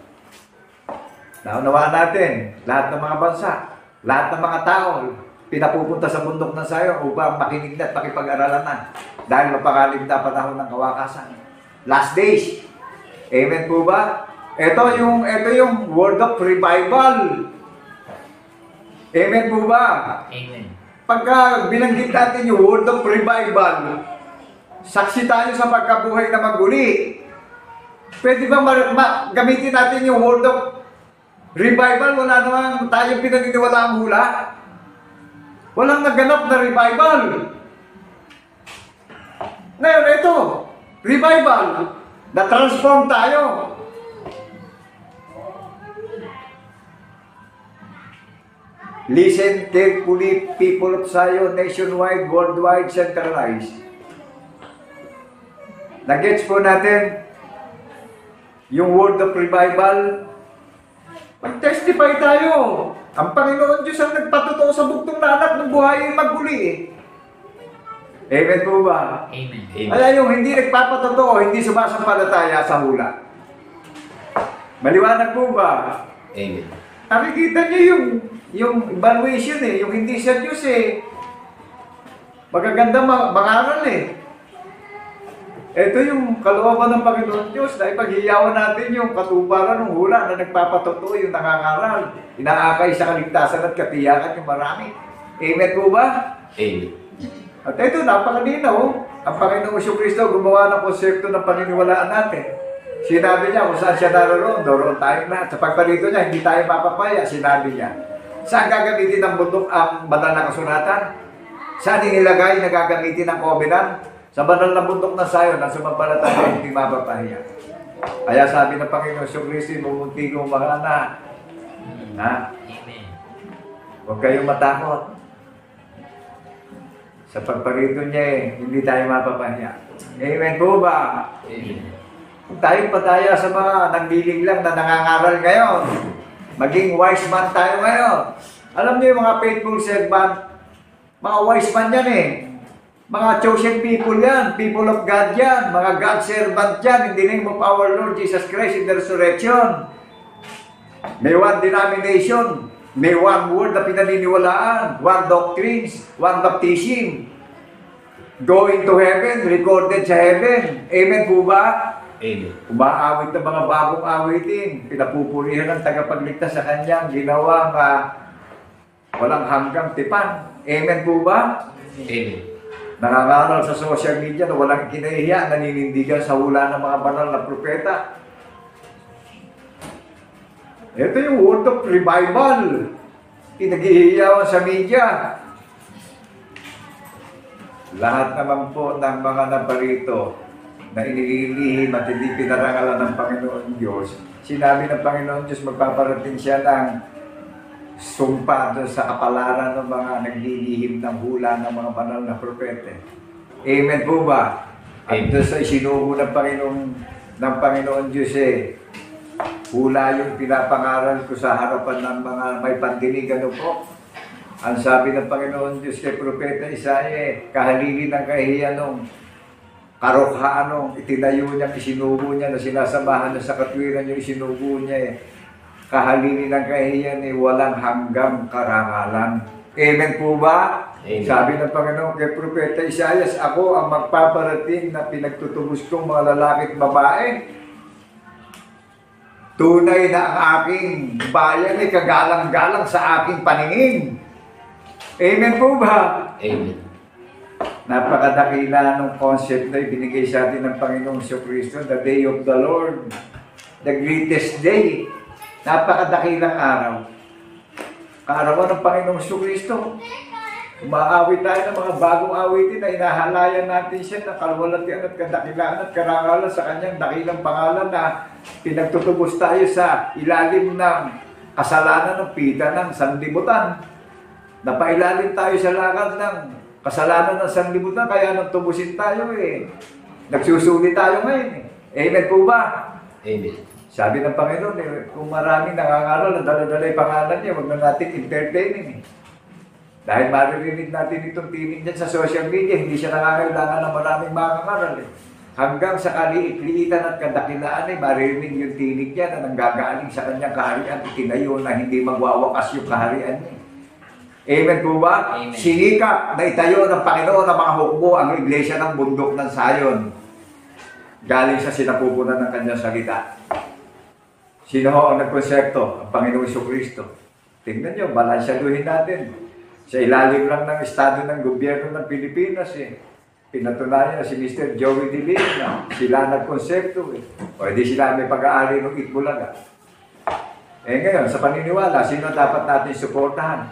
Naunawaan natin, lahat ng mga bansa, lahat ng mga tao, pinapupunta sa bundok ng Zion upang makinig na at makipag-aralan na. Dahil mapangalib na panahon ng kawakasan. Last days. Amen po ba? Ito yung word of revival. Amen po ba? Amen. Pagka binanggit natin yung word of revival, Saksi tayo sa pagkabuhay na maguli. Pwede ba gamitin natin yung word of revival? Wala naman tayong pinaniniwala ang hula. Walang naganap na revival. Ngayon, ito, revival. Na-transform tayo. Listen carefully, people of Zion, nationwide, worldwide, centralized. Nag-gets po natin yung word of revival. Mag-testify tayo. Ang Panginoon Diyos ang nagpatotoo sa buktong na anak ng buhay ay maguli eh. Amen po ba? Amen. Kaya yung hindi nagpapatotoo, hindi sumasampalataya sa hula. Maliwanag po ba? Amen. Nakikita niyo yung evaluation eh, yung hindi sa Diyos eh. Magaganda mangaral eh. Ito yung kalooban ng Panginoon Diyos na ipaghiyawan natin yung katuparan ng hula na nagpapatotoo yung nangangaral. Inaakay sa kaligtasan at katiyakan yung marami. Amen po ba? Amen. At ito, napakalinaw. Ang Panginoong Kristo gumawa ng konsepto ng paniniwalaan natin. Sinabi niya kung saan siya naroon, doon tayo lahat. Sa pagparito niya, hindi tayo mapapaya, sinabi niya. Saan gagamitin ng bundok ang banal na kasulatan? Saan inilagay na gagamitin ng covenant? Sa banal na bundok na Zion, ang sumampalataya hindi mapapahiya. Kaya sabi ng Panginoon Kristo, bumunti kong mga anak. Ha? Amen. Huwag kayong matakot. Sa pagparito niya hindi tayo mapapahiya. Amen po ba? Amen. Tayong pataya sa mga nagbiling lang na nangangaral ngayon. Maging wise man tayo ngayon. Alam niyo yung mga faithful servant, mga wise man yan eh. Mga chosen people yan, people of God yan, mga God servant yan in the name of our Lord Jesus Christ in the resurrection. May one denomination, may one word na pinaniniwalaan, one doctrines, one baptism. Going to heaven, recorded sa heaven. Amen po ba? Amen. Umaawit ng mga bagong awitin, pinapupurihan ng tagapagligtas sa kanyang ginawang walang hanggang tipan. Amen po ba? Amen. Nangangaral sa social media na walang kinahiya, naninindigan sa hula ng mga banal na propeta. Ito yung word of revival. Pinaghihiyawan sa media. Lahat naman po ng mga naparito na inililihim at hindi pinarangalan ng Panginoon Diyos, sinabi ng Panginoon Diyos, magpaparating siya ng sumpa doon sa kapalaran ng mga naglilihim ng hula ng mga banal na propete. Amen po ba? At doon sa isinuho ng Panginoon Diyos hula yung pinapangaral ko sa harapan ng mga may pandinig. Ano po? Ang sabi ng Panginoon Diyos kay Propeta Isaiah, kahalili ng kahiyan nung karokhaan nung itinayo niya, isinubo niya na sinasamahan na sa katwiran yung isinubo niya kahalili ng kahiyan walang hanggang karangalan. Amen po ba? Amen. Sabi ng Panginoon kay Propeta Isaiah, ako ang magpaparating na pinagtutubos kong mga lalaki at babae. Tunay na ang aking bayan ay kagalang-galang sa aking paningin. Amen po ba? Amen. Napakadakila ng concept na ibinigay sa atin ng Panginoong Kristo, the day of the Lord, the greatest day. Napakadakilang araw. Kaarawan ng Panginoong Kristo. Umaawit tayo ng mga bagong awitin na inahalayan natin siya ng kalwalatian at kadakilaan at karangalan sa kanyang dakilang pangalan na pinagtutubos tayo sa ilalim ng kasalanan ng pita ng sanlibutan. Napailalim tayo sa lakad ng kasalanan ng sanlibutan, kaya nang tubusin tayo nagsusuli tayo ngayon Amen po ba? Amen. Sabi ng Panginoon kung maraming nangangaral na dala-dala yung pangalan niya, huwag na natin entertaining Dahil maririnig natin itong tinig niyan sa social media, hindi siya nangangailangan ng maraming mangangaral Hanggang sa kaliit-liitan at kadakilaan maririnig yung tinig niya na nanggagaling sa kanyang kaharian, itinayo na hindi magwawakas yung kaharian niya. Amen po ba? Amen. Sinikap na itayo ng Panginoon ng mga hukbo ang iglesia ng bundok ng Zion. Galing sa sinapupunan ng kanyang salita. Sino ho ang nagkonsepto? Ang Panginoong Kristo. Tingnan nyo, balansyaduhin natin. Sa ilalim lang ng estado ng gobyerno ng Pilipinas pinatunayan si Mr. Joey Dilin na sila nagkonsepto eh. O di sila may pag-aari ng Itbulaga. Eh ngayon, sa paniniwala, sino dapat natin suportahan?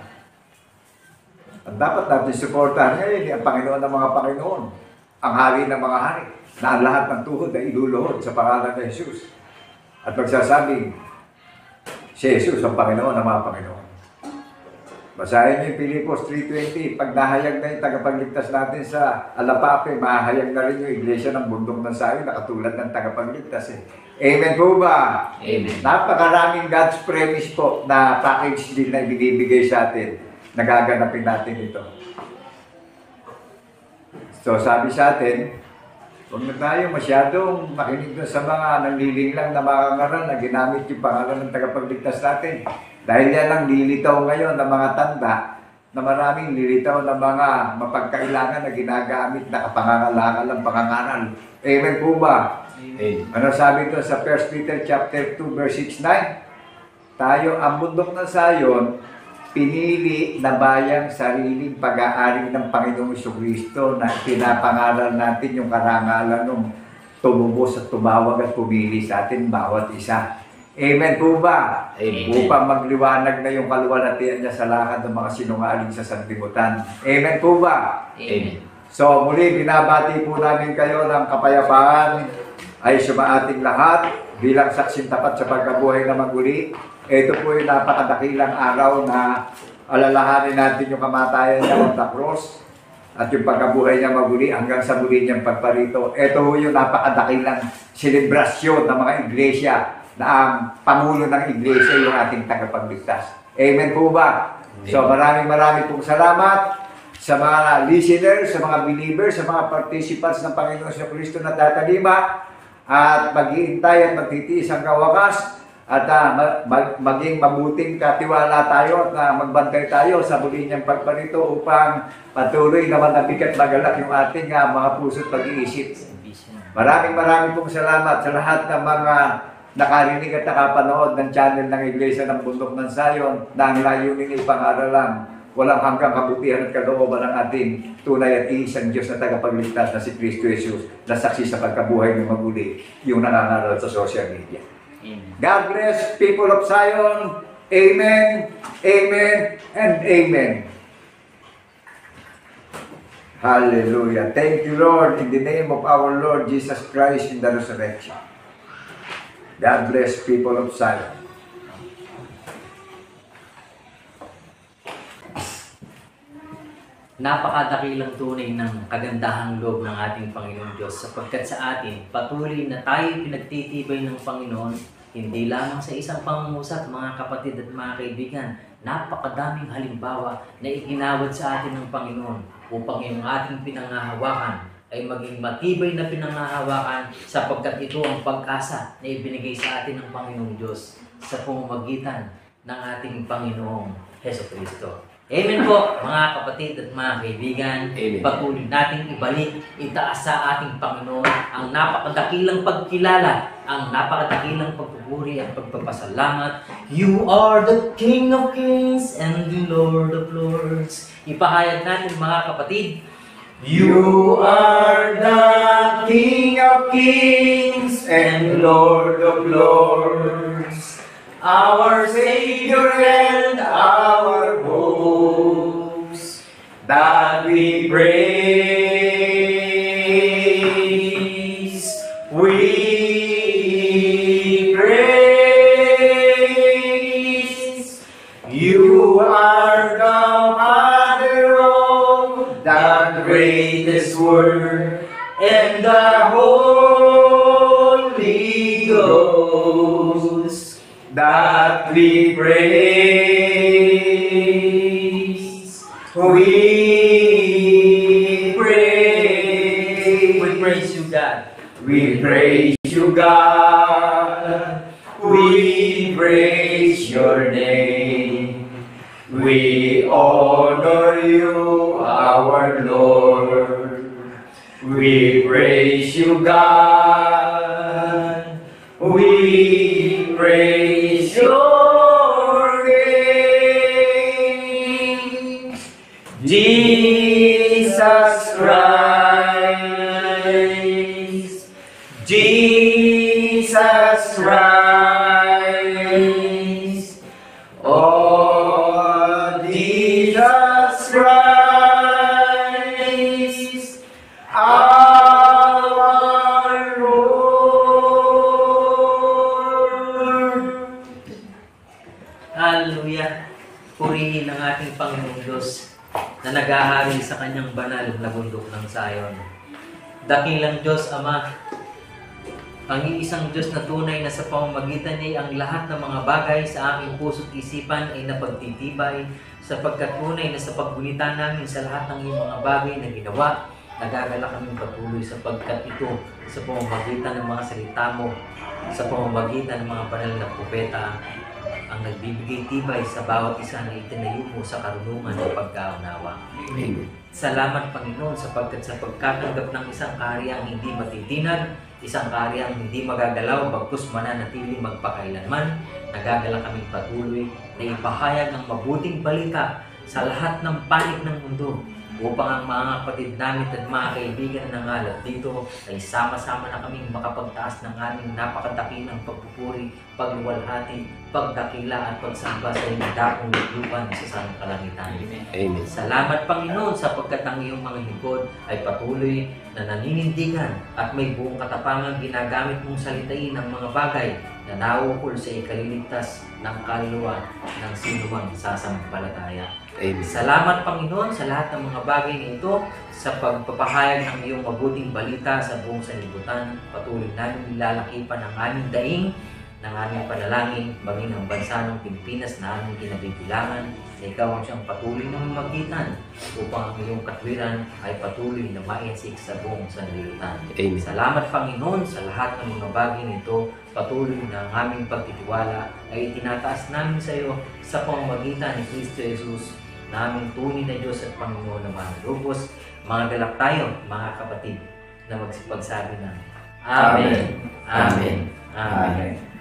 Ang dapat natin suportahan ngayon ang Panginoon ng mga Panginoon, ang hari ng mga hari, na ang lahat ng tuhod ay iluluhod sa pangalan ng Jesus. At magsasabing, si Jesus ang Panginoon ng mga Panginoon. Basahin niyo yung Pilipos 3:20. Pag nahayag na yung tagapagligtas natin sa Alapape, mahayag na rin yung iglesia ng bundok ng sayo na katulad ng tagapagligtas eh. Amen po ba? Amen. Napakaraming God's promise po na package din na ibinibigay sa atin. Nagaganapin natin ito. So sabi sa atin, huwag na tayo masyadong makinig sa mga nanlilinglang na mga ngaral na ginamit yung pangalan ng tagapagligtas natin. Dahil yan ang lilitaw ngayon ng mga tanda na maraming lilitaw ng mga mapagkailangan na ginagamit na kapangangalangan ng pangangaral. Amen po ba? Amen. Ano sabi ito sa 1 Peter chapter 2 verse 6-9? Tayo, ang bundok ng Sayon, pinili na bayang sariling pag-aari ng Panginoong Jesucristo na pinapangaral natin yung karangalan ng tumubos at tumawag at pumili sa atin bawat isa. Amen po ba? Amen. Upang magliwanag na yung kaluwalhatian niya sa lakad ng mga sinungaling sa sanlibutan. Amen po ba? Amen. So muli, binabati po namin kayo ng kapayapaan ay sumaating lahat bilang saksing tapat sa pagkabuhay na maguli. Ito po yung napakadakilang araw na alalahanin natin yung kamatayan niya on the cross at yung pagkabuhay niya maguli hanggang sa muli niyang pagparito. Ito po yung napakadakilang selebrasyon ng mga iglesia na ang pangulo ng iglesia yung ating tagapagligtas. Amen po ba? So maraming pong salamat sa mga listeners, sa mga believers, sa mga participants ng Panginoon sa Kristo na tatalima at mag-iintay at magtitiis hanggang wakas at maging mabuting katiwala tayo at magbantay tayo sa muli niyang pagparito upang patuloy na manabigat magalak yung ating mga puso't pag-iisip. Maraming pong salamat sa lahat ng mga nakarinig at nakapanood ng channel ng Iglesia ng Bundok ng Sayon na ang layunin ay pangaralan walang hanggang kabutihan at kalooban ng ating tunay at iisang Diyos na tagapagligtas na si Kristo Jesus na saksi sa pagkabuhay ng maguli yung nangangaral sa social media. Amen. God bless people of Zion. Amen, amen, and amen. Hallelujah. Thank you, Lord, in the name of our Lord Jesus Christ in the resurrection. God bless people of Zion. Napakadakilang tunay ng kagandahang loob ng ating Panginoon Diyos sapagkat sa atin patuloy na tayo pinagtitibay ng Panginoon hindi lamang sa isang pangungusap mga kapatid at mga kaibigan. Napakadaming halimbawa na iginawad sa atin ng Panginoon upang yung ating pinangahawakan ay maging matibay na pinangahawakan sapagkat ito ang pag-asa na ibinigay sa atin ng Panginoong Diyos sa pamamagitan ng ating Panginoong Jesucristo. Amen po mga kapatid at mga kaibigan. Amen. Patuloy nating ibalik, itaas sa ating Panginoon ang napakadakilang pagkilala, ang napakadakilang pagpupuri at pagpapasalamat. You are the King of Kings and the Lord of Lords. Ipahayag natin mga kapatid. You are the King of Kings and Lord of Lords, our Savior and our hopes, that we praise. We praise. You are the Father of the greatest word and the Holy Ghost, that we praise. We praise. We praise you, God. We praise you, God. We praise your name. We honor you, our Lord. We praise you, God. We praise your name. Jesus Christ, Hallelujah! Purihin ang ating Panginoong Diyos na naghahari sa kanyang banal na bundok ng Zion. Dakilang Diyos Ama, ang iisang Diyos na tunay na sa pamamagitan niya ang lahat ng mga bagay sa aming puso't isipan ay napagtitibay sapagkat tunay na sa paggunita namin sa lahat ng iyong mga bagay na ginawa, nagagalak kaming patuloy sapagkat ito sa pamamagitan ng mga salita mo, sa pamamagitan ng mga banal na propeta, ang nagbibigay tibay sa bawat isa na itinayo mo sa karunungan ng pagkaunawa. Amen. Salamat Panginoon sapagkat sa pagkatanggap ng isang karyang hindi matitinag, isang karyang hindi magagalaw, bagkus mananatili magpakailanman, nagagalak kaming patuloy na ipahayag ang mabuting balita sa lahat ng panig ng mundo upang ang mga kapatid namin at mga kaibigan na ngalat dito ay sama-sama na kaming makapagtaas ng aming napakadakilang pagpupuri, pagluwalhati, pagdakila at pagsamba sa iyong dakong lupan sa sangkalangitan. Amen. Salamat Panginoon sapagkat ang iyong mga lingkod ay patuloy na naninindigan at may buong katapangan ginagamit mong salitain ang mga bagay na nauukol sa ikaliligtas ng kaluluwa ng sinumang sasampalataya. Amen. Salamat Panginoon sa lahat ng mga bagay na ito sa pagpapahayag ng iyong mabuting balita sa buong sanlibutan. Patuloy namin nilalakipan ang aming daing ng aming panalangin, maging ang bansa ng Pilipinas na aming kinabibilangan, na ikaw ang siyang patuloy na mamagitan upang ang iyong katwiran ay patuloy na mainsik sa buong sanlibutan. Amen. Salamat Panginoon sa lahat ng mga bagay nito. Patuloy na ang aming pagtitiwala ay itinataas namin sa iyo sa pamamagitan ni Kristo Jesus na aming tunay na Diyos at Panginoon na mga lubos. Mga galak tayo, mga kapatid, na magsipagsabi ng Amen. Amen. Amen. Amen.